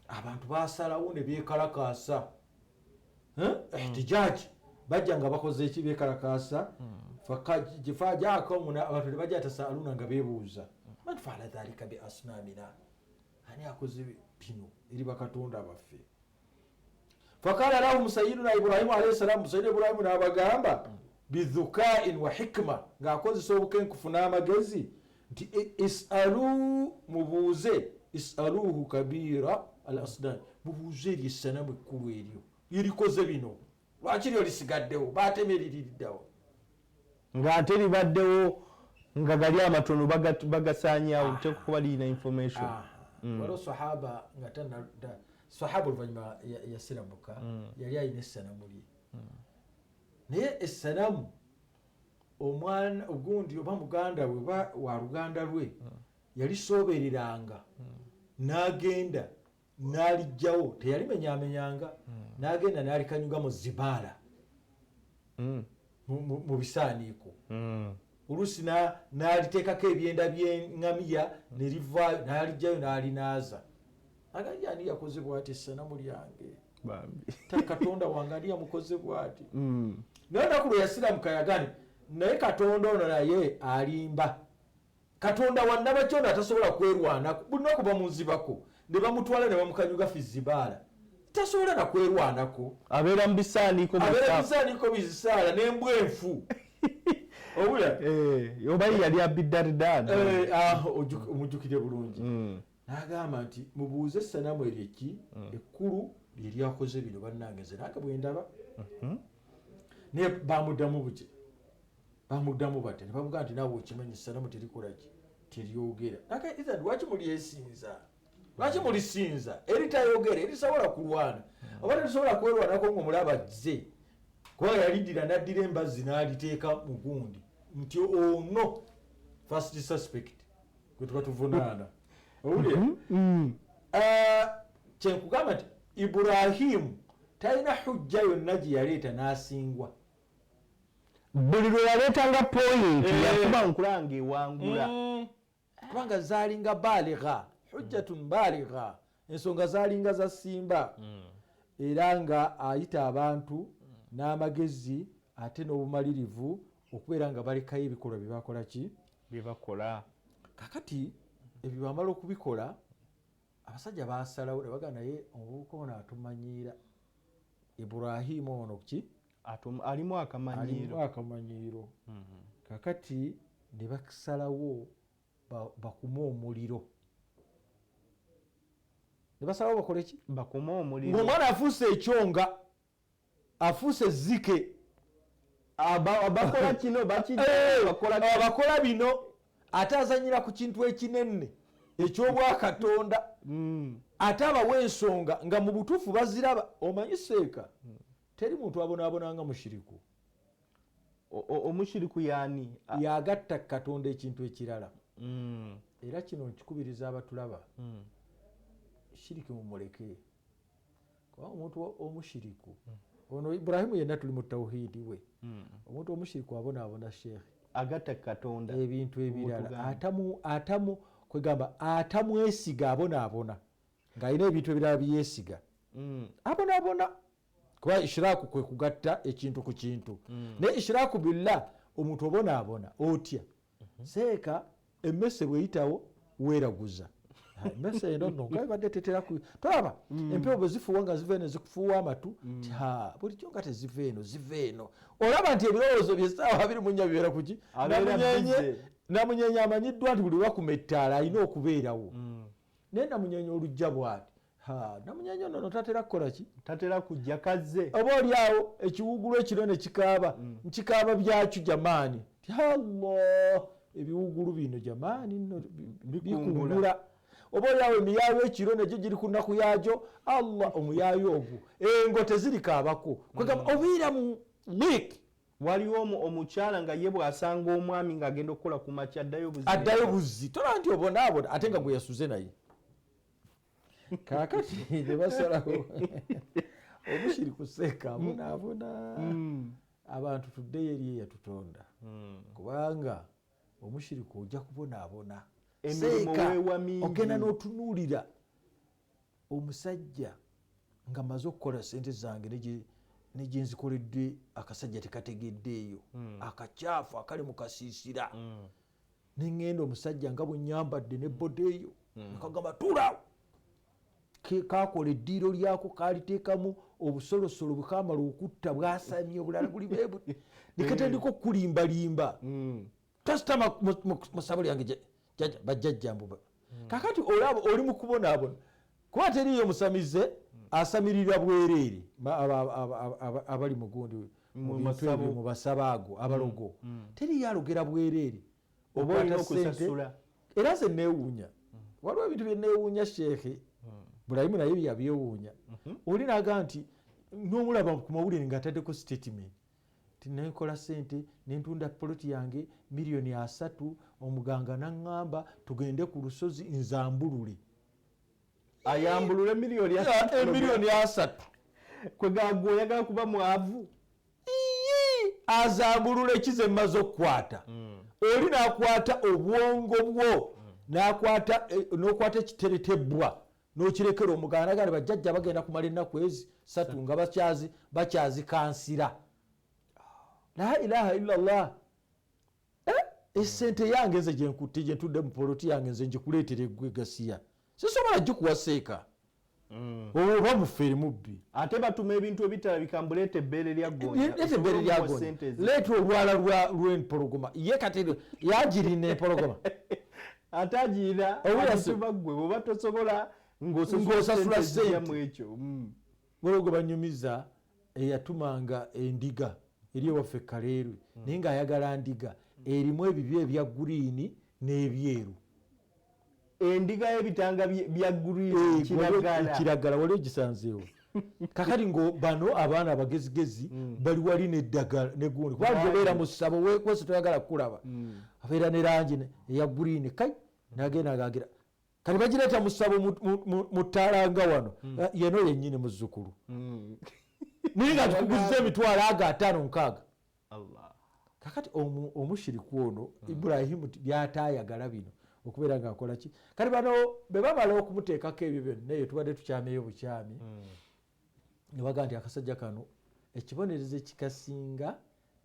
Abantu basalawo ne beekalakaasa ihtijaji bajja nga bakoze eki beekalakaasa fajaako abantu ne bajja tasaaluna nga beebuuza man faala dhalika bi asnamina, ani akoze bino eri bakatonda baffe. Fakala lahum sayyiduna Ibrahim alayhi salam, sayyid Ibrahim n'abagamba bidhukain wa hikma ng'akozesa obukenkufu n'amagezi nti isalu mubuuze isaluhu kabira al asnam, mubuuze eri essanamu ekkulu eryo lirikoze bino lwaki lyo lisigaddewo baateme eririddawo ng'ate libaddewo nga gali amatono bagasaanyawo tekuba lirina information. waliwo sahaba nga sahaba oluvannyuma yasiramuka yali alina essanamu lye naye essanamu omwana ogundi oba muganda we oba wa luganda lwe yalisoobereranga n'agenda n'alijjawo teyalimenyamenyanga n'agenda n'alikanyuga mu zibaala mu bisaaniiko oluusi n'aliteekako ebyenda by'eŋŋamiya ne livaayo n'alijjayo n'alinaaza agali ani yakoze bw'ati essanamu lyange Katonda wange ani yamukoze bw'ati. Naye naku lwe yasiramuka yagani naye Katonda ono naye alimba. Katonda wannabakyono atasobola kwerwanako bulina okuba munzibako ne bamutwala ne bamukanyuga fizibaala tasobola nakwerwanako abeera mu bisaaniiko bizisaala n'embwa enfu obula oba yali abiddaridani omujjukire bulungi n'agamba nti mubuuze essanamu eryo eki ekkulu lye lyakoze bino bannange nze nange bwendaba naye bamuddamu bate ne bamugaa nti naawe okimanyi essanamu terikolaki teryogera naga lwaki mulyesinza lwaki mulisinza eritayogera erisobola kulwana oba terisobola kwerwanako ngaomulaba jze kuba yaliddira naddira embazzi n'aliteeka mu gundi nti ono first suspect gwe tuba tuvunaana owulira kyenkugamba nti Ibrahim talina hujja yonna gye yaleeta n'asingwa buli lwe yaleetanga point yakuba nkulanga ewangula kubanga zaalinga baligha hujjatun baligha ensonga zaalinga za simba era nga ayita abantu n'amagezi ate n'obumalirivu okubeera nga balekayo ebikolwa byebakola ki byebakola kakati ebyo bamala okubikola abasajja basalawo ne bagamba naye omuvubuka ono atumanyiira Ibrahimu ono ki alimu akamanyiiro kakati ne basalawo bakume omuliro ne basalawo bakole ki bakume omuliro ng'omwana afuuse ekyonga afuuse zike bakola kino bakola bino ate azanyira ku kintu ekinene ekyobwakatonda ate abawa ensonga nga mu butuufu baziraba omanyi seeka teri muntu abonaabona nga mushiriku omushiriku yani yagatta katonda ekintu ekirala era kino nkikubiriza abatulaba shiriki mumuleke kuba omuntu omushiriku ono Ibrahimu yenna tuli mu tawhidi we omuntu omushiriku abonaabona sheekhe agatta katonda ebintu ebirala atamu kwegamba atamwesiga abonaabona ng'alina ebintu ebirala byesiga abonaabona kuba ishiraaku kwe kugatta ekintu ku kintu naye ishiraaku billah omuntu obonaabona otya seeka emmese bweyitawo weeraguza emmese eno nno ngaibadde tetera tolaba empewo bwe zifuuwa nga ziva eno zikufuuwa amatu bulijjo nga teziva eno ziva eno olaba nti ebirowoozo byessaawa 24 bibeera kuki namunyenye amanyiddwa nti buli lwakuma ettaala alina okubeerawo naye namunyenye olujja bw'ati namunyenye ono tatera kukola ki tatera kujja kazze oba oliawo ekiwugulu ekiro ne kikaaba nkikaaba byakyo jamaani ti Allah ebiwugulu bino jamaani nno bikungula oba oliawo emiyaayo ekiro negyo giri ku nnaku yaagyo Allah omuyaayo ogwo engo tezirikaabako kwegamba obiira mu week waliwo omukyala nga ye bw'asanga omwami ng'agenda okukola ku makya addayo buzzi tolaba nti obonaabona ate nga gwe yasuze naye kaakati ne basalawo omushiri kuseeka abonaabona abantu tuddeyo eri eyatutonda kubanga omushiriku ojja kubonaabona seeka ogenda n'otunuulira omusajja nga maze okukola sente zange negye nzikoledde akasajja tekategeddeeyo akacaafu akali mu kasiisira neŋŋenda omusajja nga bwe nyambadde ne bodeeyo nekagamba tuulaawo kakola eddiiro lyako kaliteekamu obusolosolo bwe kamala okutta bwasamye obulala buli bebuti nekatandika okulimbalimba tasitama mu ssabo lyange bajjajjambu kakati olaba oli mu kubonaabona kuba teriyo musamize asamirira bwereere abali mugundi mu bintu ebyo mu basaba ago abalogo teriyo alogera bwereere oba olina okusasula era nze neewuunya waliwo ebintu bye neewuunya sheekhe Ibrahimu naye yabyewuunya oli naga nti n'omulaba ku mawulire ng'ataddeko statement tinnekola sente nentunda poloti yange $3 omuganga naŋŋamba tugende ku lusozi nzambulule ayambulule $3 kwegagwe oyagala kuba mwavu azambulule kize mmaze okukwata oli n'akwata obwongo bwo n'okwata ekiteretebwa n'okirekera omuganga nagale bajjajja bagenda kumala ennaku ezi 3 nga bakyazikansira la ilaha illallah esente yange nze gyenkutte gyentudde mu poloti yange nze njikuleetera eggwe gasiya sisobola gikuwa seeka oba mufeeri mubbi ate batuma ebintu ebitala bikambuleeta ebbeere lya leeta ebbeere lyagonja leeta olwala lw'empologoma ye kati yagirina empologoma ate agirina abituma ggwe oba tosobola ng'osasula sente ekyo waliwo gwe banyumiza eyatumanga endiga eri ewaffe Kaleerwe naye ng'ayagala ndiga erimu ebibyo ebya guriini n'ebyeru endiga y'ebitanga bya guriini kiragala waliwo gisanzeewo kakati ngo bano abaana abagezigezi bali wali n'eddagala negundi kubanga obeera mu ssabo wese toyagala kulaba abeera ne langi eya guriini kai nagenda agagira kati bagireeta mu ssabo mu ttaalanga wano yeno yennyini muzzukulu naye nga tukuguzza emitwalo aga 5-6 kakati omushiriku ono Ibrahim byatayagala bino okubeera ng'akola ki kati bano be bamala okumuteekako ebyo byonna eyo tubadde tukyameyo bukyami ne baga nti akasajja kano ekibonerezo ekikasinga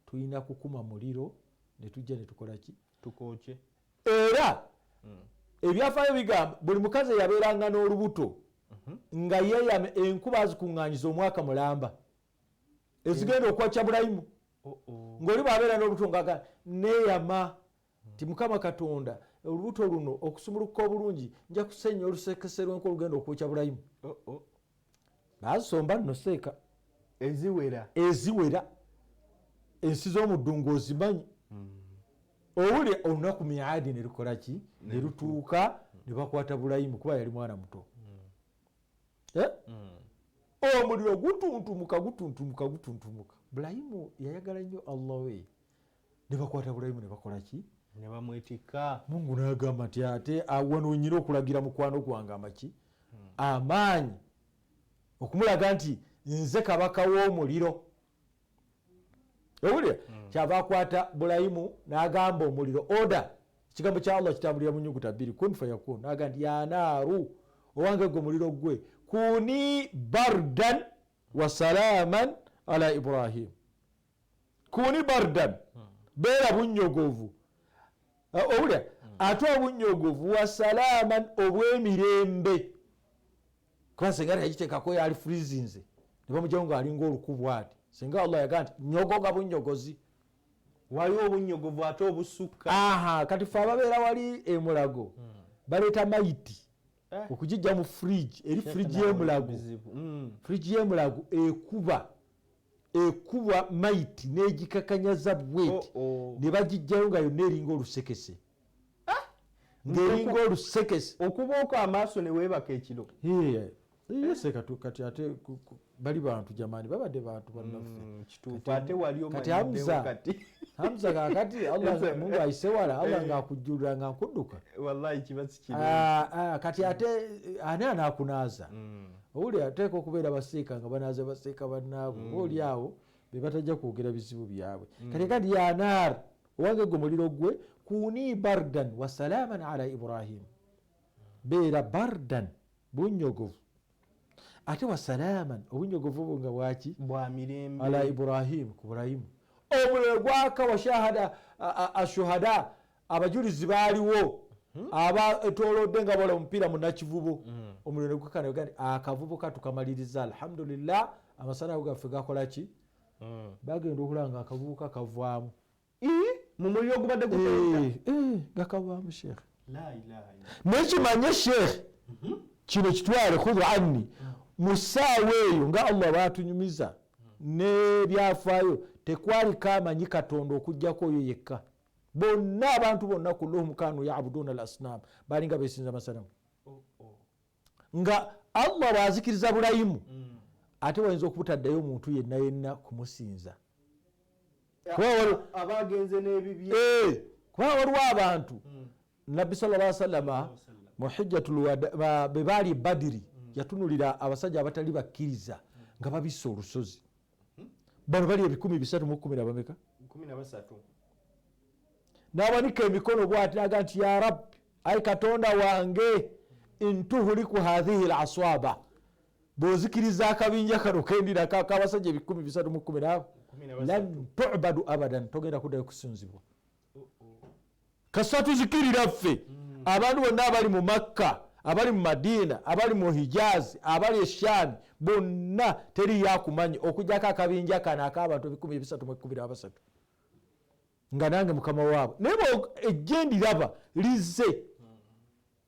tulina kukuma muliro ne tujja ne tukola ki tukooke era ebyafaayo bigamba buli mukazi yabeeranga n'olubuto nga yeeyame enkuba azikuŋŋaanyiza omwaka mulamba ezigenda okwakya Ibrahimu ng'oli bw'abeera n'olubuto ng'aga neeyama ti Mukama Katonda olubuto luno okusumuluka obulungi nja kusenya olusekese lw'enku olugenda okwokya Ibrahimu baazisomba nno seeka eziwera ensi z'omuddungu ozimanyi owuli olunaku miadi ne lukola ki ne lutuuka ne bakwata Ibrahimu kuba yali mwana muto omuliro gutuntumuka Ibrahimu yayagala nnyo Allah we ne bakwata Ibrahimu ne bakola ki ne bamwetikka Mungu n'agamba nti ate wano nyina okulagira mukwano gwange amaki amaanyi okumulaga nti nze kabaka w'omuliro owulira kyava akwata Ibrahimu n'agamba omuliro oda ekigambo kya Allah kitambulira mu nyuguta 2 kun fayakun n'agamba nti ya naaru owange gwe muliro gwe kuni bardan wa salaman ala Ibrahim kuni bardan beera bunnyogovu owulira ate obunnyogovu wa salaman obw'emirembe kuba senga tayagiteekako yali frizinze ne bamugyawo ng'alinga olukubu ati singa Allah yagaa nti nyogoga bunnyogozi waliwo obunyogovu ate obusukka kati fe ababeera wali emulago baleeta mayiti okugijja mu fridge eri fridge y'emulago fridge y'emulago ekuba mayiti n'egikakanyaza bweti ne bagijjayo nga yonna eringa olusekese ng'eringa olusekese okubaoko amaaso ne weebaka ekiro yese kati ate bali bantu jamani babadde bantu bannaffe kituufu ate wali kati Hamza kakati Allah Mungu ayise wala Allah ng'akujjulira nga nkudduka wallahi kibazi kino kati ate ani anaakunaaza owuli ateeka okubeera baseeka nga banaaza baseeka bannaabwe oli awo be batajja kwogera bizibu byabwe kati ya naar owange gwe muliro gwe kuni bardan wa salaman ala Ibrahim beera bardan bunnyogovu ate wa salaman obunnyogovu obwo nga bwaki bwa mirembe ala Ibrahim ku Ibrahimu omuliro gwaka wa shahada ashuhada abajulizi baaliwo abatolodde nga bola omupiira munakivubo omuliro gwakana gandi akavubo katukamaliriza alhamdulillah amasanago gaffe gakola ki bagenda okulanga akavubuka kavaamu mu muliro ogubadde gakavaamu sheekh nekimanye sheekh kino kitwale khudhu anni mu ssaawa eyo nga Allah baatunyumiza n'ebyafaayo tekwali kamanyi Katonda okuggyako oyo yekka bonna abantu bonna kulluhum kanu ya'buduna al-asnam balinga beesinza amasanamu nga Allah bwazikiriza Ibrahimu ate wayinza okubutaddayo omuntu yenna kumusinza abagenze n'ebibye kuba waliwo abantu Nabbi sallallahu alaihi wasallam mu hijjatul wada be baali Badiri yatunulira abasajja abatali bakkiriza nga babisse olusozi bano bali 310 bameka 13 n'awanika emikono bw'ati n'aga nti ya rabbi ayi Katonda wange intuhuliku hadhihi al-aswaba bw'ozikiriza akabinja kano kendinako ak'abasajja 310 lan tu'badu abadan togenda kuddayo kusinzibwa kasita tuzikirira ffe abantu bonna abali mu Makka abali mu Madina, abali mu Hijaz, abali Sham, bonna teri yakumanyi okujjako akabinja kana ak'abantu 1323 nga nange mukama waabwe naye ejjendiraba lize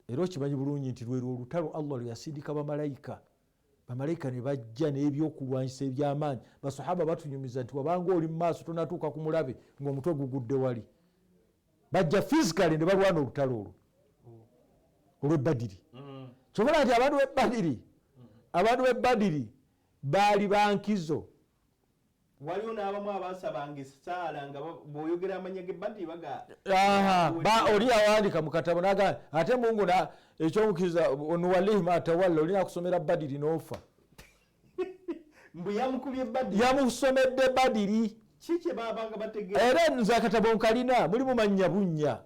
era okimanyi bulungi nti lwero olutalo Allah luyasindika bamalayika ne bajja n'ebyokulwanyisa eby'amaanyi basahaba batunyumiza nti wabanga oli mu maaso tonatuuka ku mulabe ng'omutwe gugudde wali bajja physically ne balwana olutalo olw'Ebadiri kyobola nti abantu b'Ebadiri baali ba Enkizo. waliwo n'abamu abasabanga essaala nga bw'oyogera amanya g'Ebadiri oli awandika mu katabo naga ate Mungu ekyomukiriza onuwalihi matawalla olina kusomera Badiri n'ofa mbu yamukubye Badiri yamusomedde Badiri ki kye baabanga bategeera era nze akatabo nkalina mulimu mannya bunnya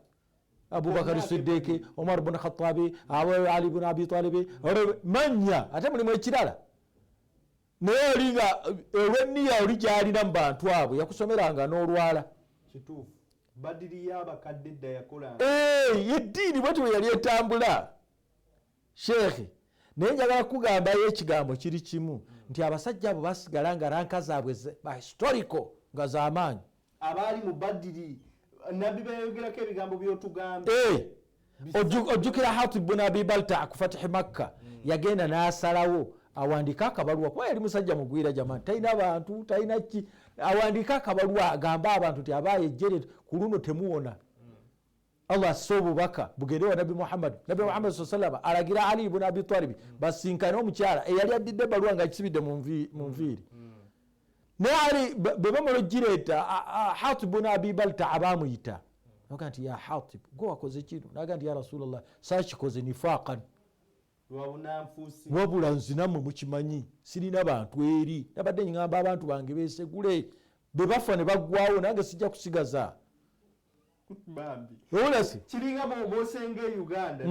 Abubakar Siddiq, Omar ibn Khattab, Ali ibn Abi Talib, manya ate mulimu ekirala naye olinga olw'enniya oli gy'alina mu bantu abo yakusomeranga n'olwala kituufu Badiri y'abakadde dda yakola yeddiini bweti bwe yali etambula sheekhe naye njagala kugambayo ekigambo kiri kimu nti abasajja abo basigala nga ranka zaabwe ba historical nga z'amaanyi abaali mu Badiri Nabbi bayogerako ebigambo by'otugamba ojjukira Hatib ibn Abi Balta ku Fatihi Makka yagenda n'asalawo awandika akabaluwa kuba yali musajja mugwira jamani talina abantu talina ki awandika akabaluwa agamba abantu nti abaaye ejjere ku luno temuwona Allah asse obubaka bugende wa Nabbi Muhammad sallallahu alagira Ali ibn Abi Talib basinkane omukyala eyali addidde ebaluwa nga akisibidde mu nviiri naye Ali bwe bamala ogireeta Hatib ibn Abi Balta abaamuyita naga nti ya Hatib gwe wakoze kino naga nti ya Rasulullah saakikoze nifaqan wabula nzinammwe mukimanyi sirina bantu eri nabadde ngamba abantu bange beesegule bwe bafa ne baggwawo nange sijja kusigaza bambi owulasi kiringa bw'osenge Uganda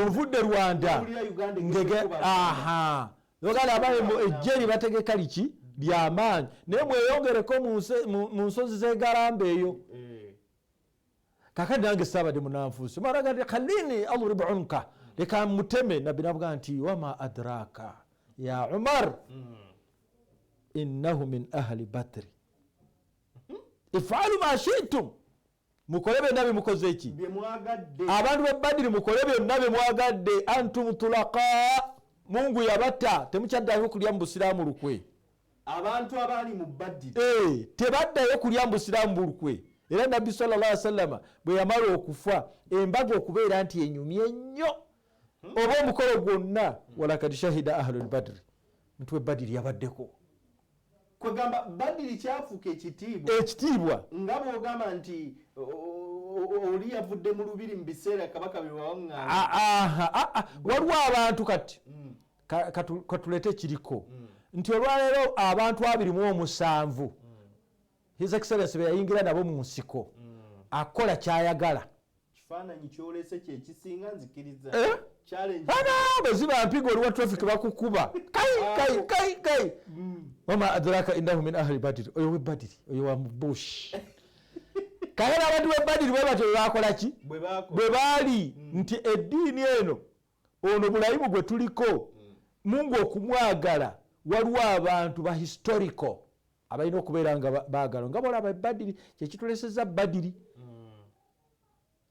ovudde Rwanda yogala abaye ejjeri bategeka liki ly'amaanyi naye mweyongereko mu nsozi z'egaramba eyo kakati nange saabadde munanfuusi maraga nti khalini adrib unka leka muteme nabbi navuga nti wama adraka ya Umar innahu min ahli Badri ifalu ma shi'tum mukole byonna bye mukoze eki abantu b'e Badiri mukole byonna bye mwagadde antum tulaqa Mungu yabatta temukyaddayo kulya mu busiraamu lukwe abantu abaali mu Badiri tebaddayo kulya mu busiraamu bulukwe era Nabbi sallallahu alaihi wasallam bwe yamala okufa embaga okubeera nti enyumye nnyo oba omukolo gwonna walakad shahida ahlul Badri nti we Badiri yabaddeko kwegamba Badiri kyafuuka ekitiibwa nga bw'ogamba nti oli yavudde mu lubiri mu biseera kabaka bye wawaŋŋanga waliwo abantu kati katulete kiriko nti olwaleero abantu 27 His Excellency bwe yayingira nabo mu nsiko akola kyayagala kifaananyi kyolese kyekisinga nzikiriza beziba mpiga oliwa traffic bakukuba kai wama adraka innahu min ahli Badiri oyo we Badiri oyo wa bush kayera abantu we Badiri bwe batyo bakola ki bwe baali nti eddiini eno ono bulayimu gwe tuliko Mungu okumwagala waliwo abantu ba historical abalina okubeera nga baagala nga bolaba Badiri kyekituleseza Badiri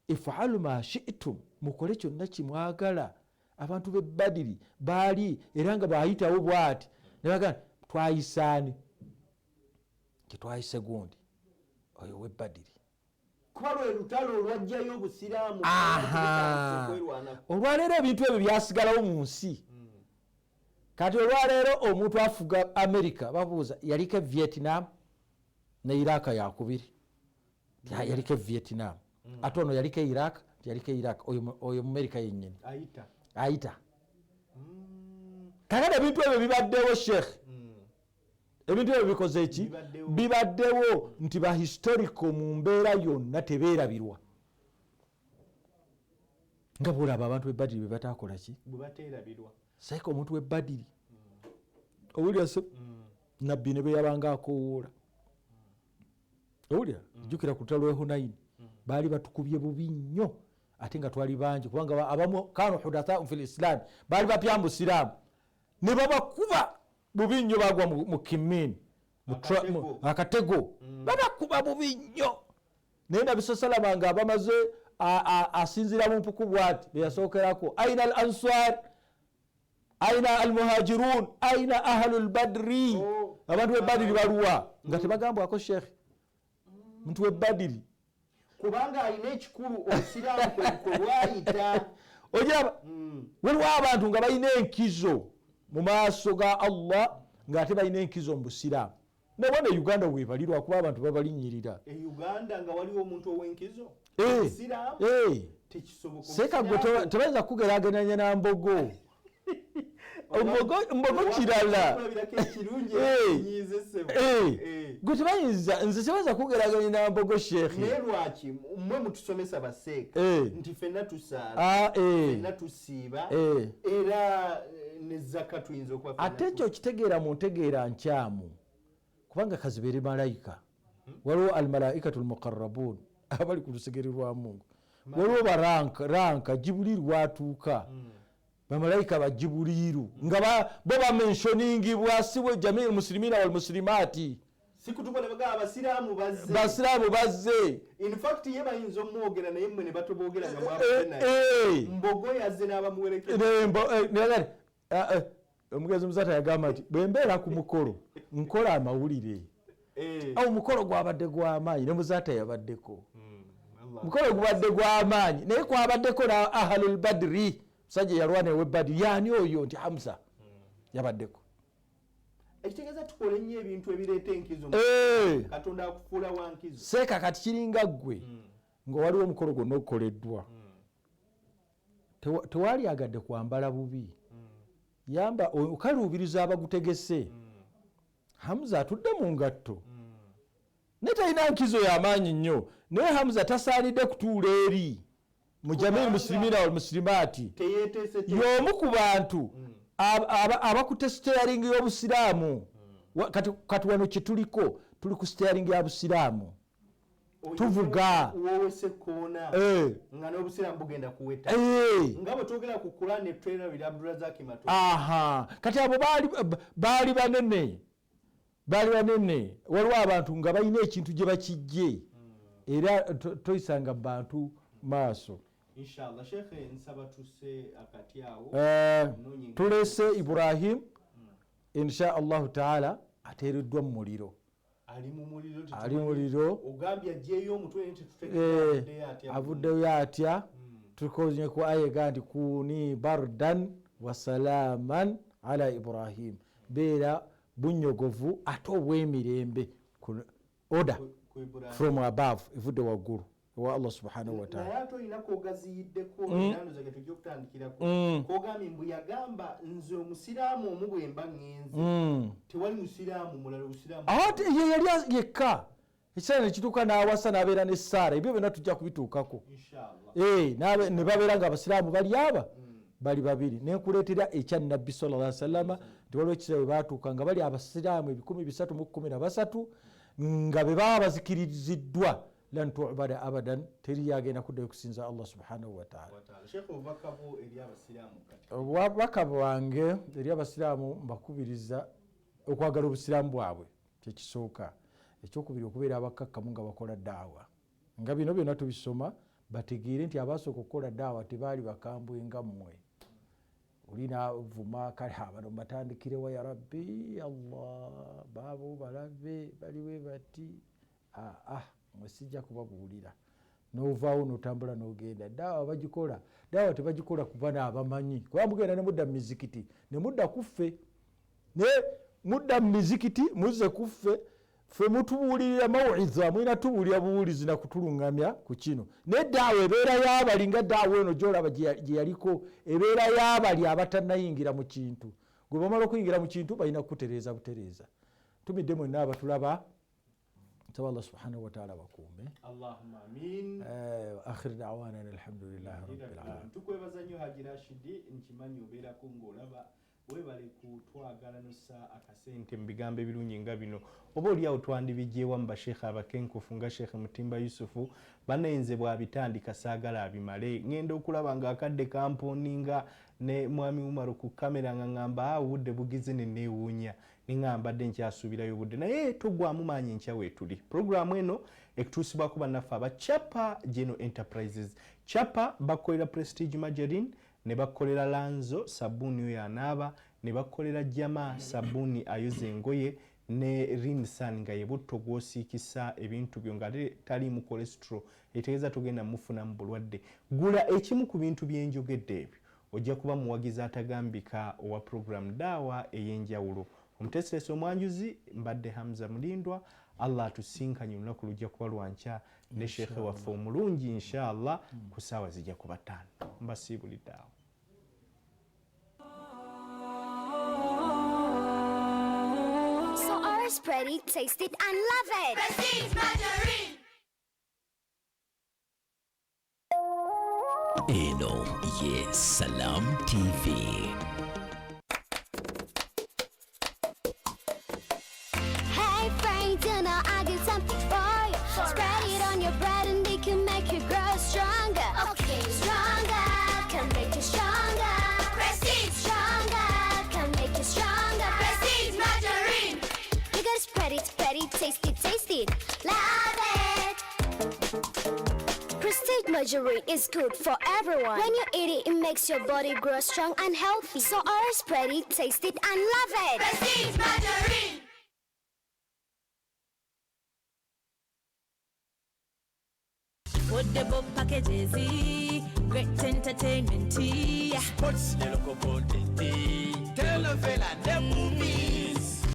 ifalu ma shi'tum mukole kyonna kimwagala abantu b'e Badiri baali era nga baayitawo bw'ati ne bagamba twayisaani tetwayise gundi oyo we Badiri kuba lwe lutalo olwajjayo obusiraamu olwaleero ebintu ebyo byasigalawo mu nsi kati olwaleero omuntu afuga America babuuza yaliko Vietnam ne Iraq yakubiri yaliko Vietnam ate ono yaliko Iraq yaliko Iraq oyo mu America yennyini ayita kakati ebintu ebyo bibaddewo sheekh ebintu ebyo bikoze eki bibaddewo nti ba historical mu mbeera yonna tebeerabirwa nga bwolaba abantu b'e Badiri bwe bataakola ki bwe bateerabirwa saika omuntu w'e Badiri owulira se Nabbi ne bwe yabanga akowoola owulira jjukira ku lutalo lw'e Hunaini baali batukubye bubi nnyo ate nga twali bangi kubanga abamu kanu hudatha fil islam bali bapya mu Islam ne babakuba bubi nnyo bagwa mu kimini akatego babakuba bubi nnyo naye Nabbi sallallahu nga abamaze asinzira mu mpuku bwati beyasookerako aina al ansar aina al muhajirun aina ahlul badri abantu be badiri baluwa nga tebagambwako sheikh muntu we badiri kubanga alina ekikulu Obusiraamu kwe bwayita ojaba waliwo abantu nga balina enkizo mu maaso ga Allah ng'ate balina enkizo mu Busiraamu nabona Uganda webalirwa kuba abantu babalinyirira Uganda nga waliwo omuntu ow'enkizo Busiraamu tekisoboka seka gwe tebayinza kugeraageranya na mbogo mbogo kirala gwe tebayinza nze tebayinza kugeraganya na mbogo shekhe naye lwaki mmwe mutusomesa baseeka nti ffenna tusaala ffenna tusiiba era ne zaka tuyinza okuba ate ekyo kitegeera mu ntegeera nkyamu kubanga kazibeere malayika waliwo almalaikatu lmuqarrabun abali ku lusegere lwa Mungu waliwo baranka Jibuli lwatuuka bamalayika ba Jibuliru nga bo bamenshoningibwa siwe jamii muslimina wal muslimati sikutukola baga abasiraamu bazze in fact ye bayinza omwogera naye mmwe ne batoboogera nga mwabena mbogo yazze n'abamuwerekeza omugezi musata yagamba nti bwe mbeera ku mukolo nkola amawulire awo mukolo gwabadde gw'amaanyi ne muzata yabaddeko mukolo gubadde gw'amaanyi naye kwabaddeko na ahlul badri musajja yalwana ewe badri yani oyo nti Hamza yabaddeko ekitegeeza tukole nnyo ebintu ebireeta enkizo Katonda akufuula wa nkizo seeka kati kiringa ggwe nga waliwo omukolo gwonna ogukoleddwa tewali agadde kwambala bubi yamba okaluubiriza abagutegese Hamza atudde mu ngatto ne talina nkizo y'amaanyi nnyo naye Hamza tasaanidde kutuula eri mu jamii muslimina wal muslimaati y'omu ku bantu abakutte steering y'Obusiraamu kati wano kye tuliko tuli ku steering ya Busiraamu tuvuga wowese koona nga n'Obusiraamu bugenda kuweta nga bwe twogera ku Quran ne trailer bili Abdulrazak Mato kati abo baali banene waliwo abantu nga balina ekintu gye bakijje era toyisanga bantu maaso inshallah shekhe nsaba tuse akati awo tulese Ibrahim insha Allah taala ateereddwa mu muliro ali mu muliro ogambye ajjeeyo omutwe nti avuddeyo atya tukoze ku ayega nti kuni bardan wa salaman ala Ibrahim beera bunyogovu ate obw'emirembe order from above evudde waggulu wa Allah subhanahu wa ta'ala naye ate olinako ogaziyiddeko enando zage tujja okutandikirako kogambye mbu yagamba nze omusiraamu omu bwe mba ŋŋenze tewali musiraamu mulala obusiraamu ate ye yali yekka ekiseera ne kituuka n'awasa n'abeera ne Saara ebyo byonna tujja kubituukako ne babeera nga abasiraamu bali aba bali babiri nenkuleetera ekya Nabbi sallallahu alaihi wasallam nti waliwo ekiseera bwe baatuuka nga bali abasiraamu 313 nga be baba bazikiriziddwa lan tu'bada abadan teri yagenda kuddayo kusinza Allah subhanahu wa ta'ala. Obubaka bwange eri abasiraamu mbakubiriza okwagala obusiraamu bwabwe kyekisooka. Ekyokubiri okubeera abakakkamu nga bakola daawa. Nga bino byonna tubisoma bategeere nti abasooka okukola daawa tebaali bakambwe nga mmwe. Olina vuma kale abano batandikirewo ya rabbi Allah baabo balabe baliwe bati mwesijja kubabuulira novaawo notambula nogenda daawa bagikola daawa tebagikola kuba n'abamanyi kuba mugenda ne mudda mu mizikiti ne mudda kuffe ne mudda mu mizikiti muzze kuffe ffe mutubuulirira mawuiza mwina tubuulira buwulizi na kutulungamya ku kino nedaawa ebeera y'abali nga daawa eno gyolaba gye yaliko ebeera y'abali abatannayingira mu kintu gwe bamala okuyingira mu kintu balina kukutereeza butereeza tumidde mwenna abatulaba nsaba Allah subhanahu wa ta'ala bakuume Allahumma amin akhir da'wana alhamdulillahi rabbil alamin tukwebaza nnyo Haji Rashid nkimanyi obeerako ng'olaba webale kutwagala nossa akasente mu bigambo ebirungi nga bino oba oliawo twandibijjeewa mu basheekhe abakenkufu nga sheekhe mutimba yusufu banayenze bwabitandika saagala abimale ngenda okulaba nga akadde kamponinga ne mwami umaru ku kamera nga ngamba obudde bugize neneewuunya neŋŋamba dde nkyasuubirayo obudde naye togwamu maanyi nkya weetuli puroguramu eno ekutuusibwako bannaffe aba chapa general enterprises chapa bakolera prestige margarine ne bakolera lanzo sabbuuni oyo anaaba ne bakolera jama sabbuuni ayoza engoye ne rinsan nga ye butto gwosiikisa ebintu byo nga taliimu cholesterol etegeeza togenda mufunamu bulwadde gula ekimu ku bintu byenjogedde ebyo ojja kuba muwagizi atagambika owa puroguramu daawa ey'enjawulo omuteeseresi omwanjuzi mbadde Hamza Mulindwa Allah atusinkanye olunaku lujja kuba lwankya ne sheekhe waffe omulungi inshallah ku ssaawa zijja kuba 5 mbasiibulidde awo. So ours pretty, taste it and love it. Prestige margarine. Eno ye Salam TV. Hey friends, you know I got something for you. Spread it on your bread and it can make you grow stronger. Okay, stronger can make you stronger. Prestige stronger can make you stronger. Prestige margarine. You gotta spread it, taste it, love it. Prestige margarine is good for everyone. When you eat it, it makes your body grow strong and healthy. So always spread it, taste it, and love it. Prestige margarine. Football packages, great entertainment, sports, the local content, telenovela, the movies.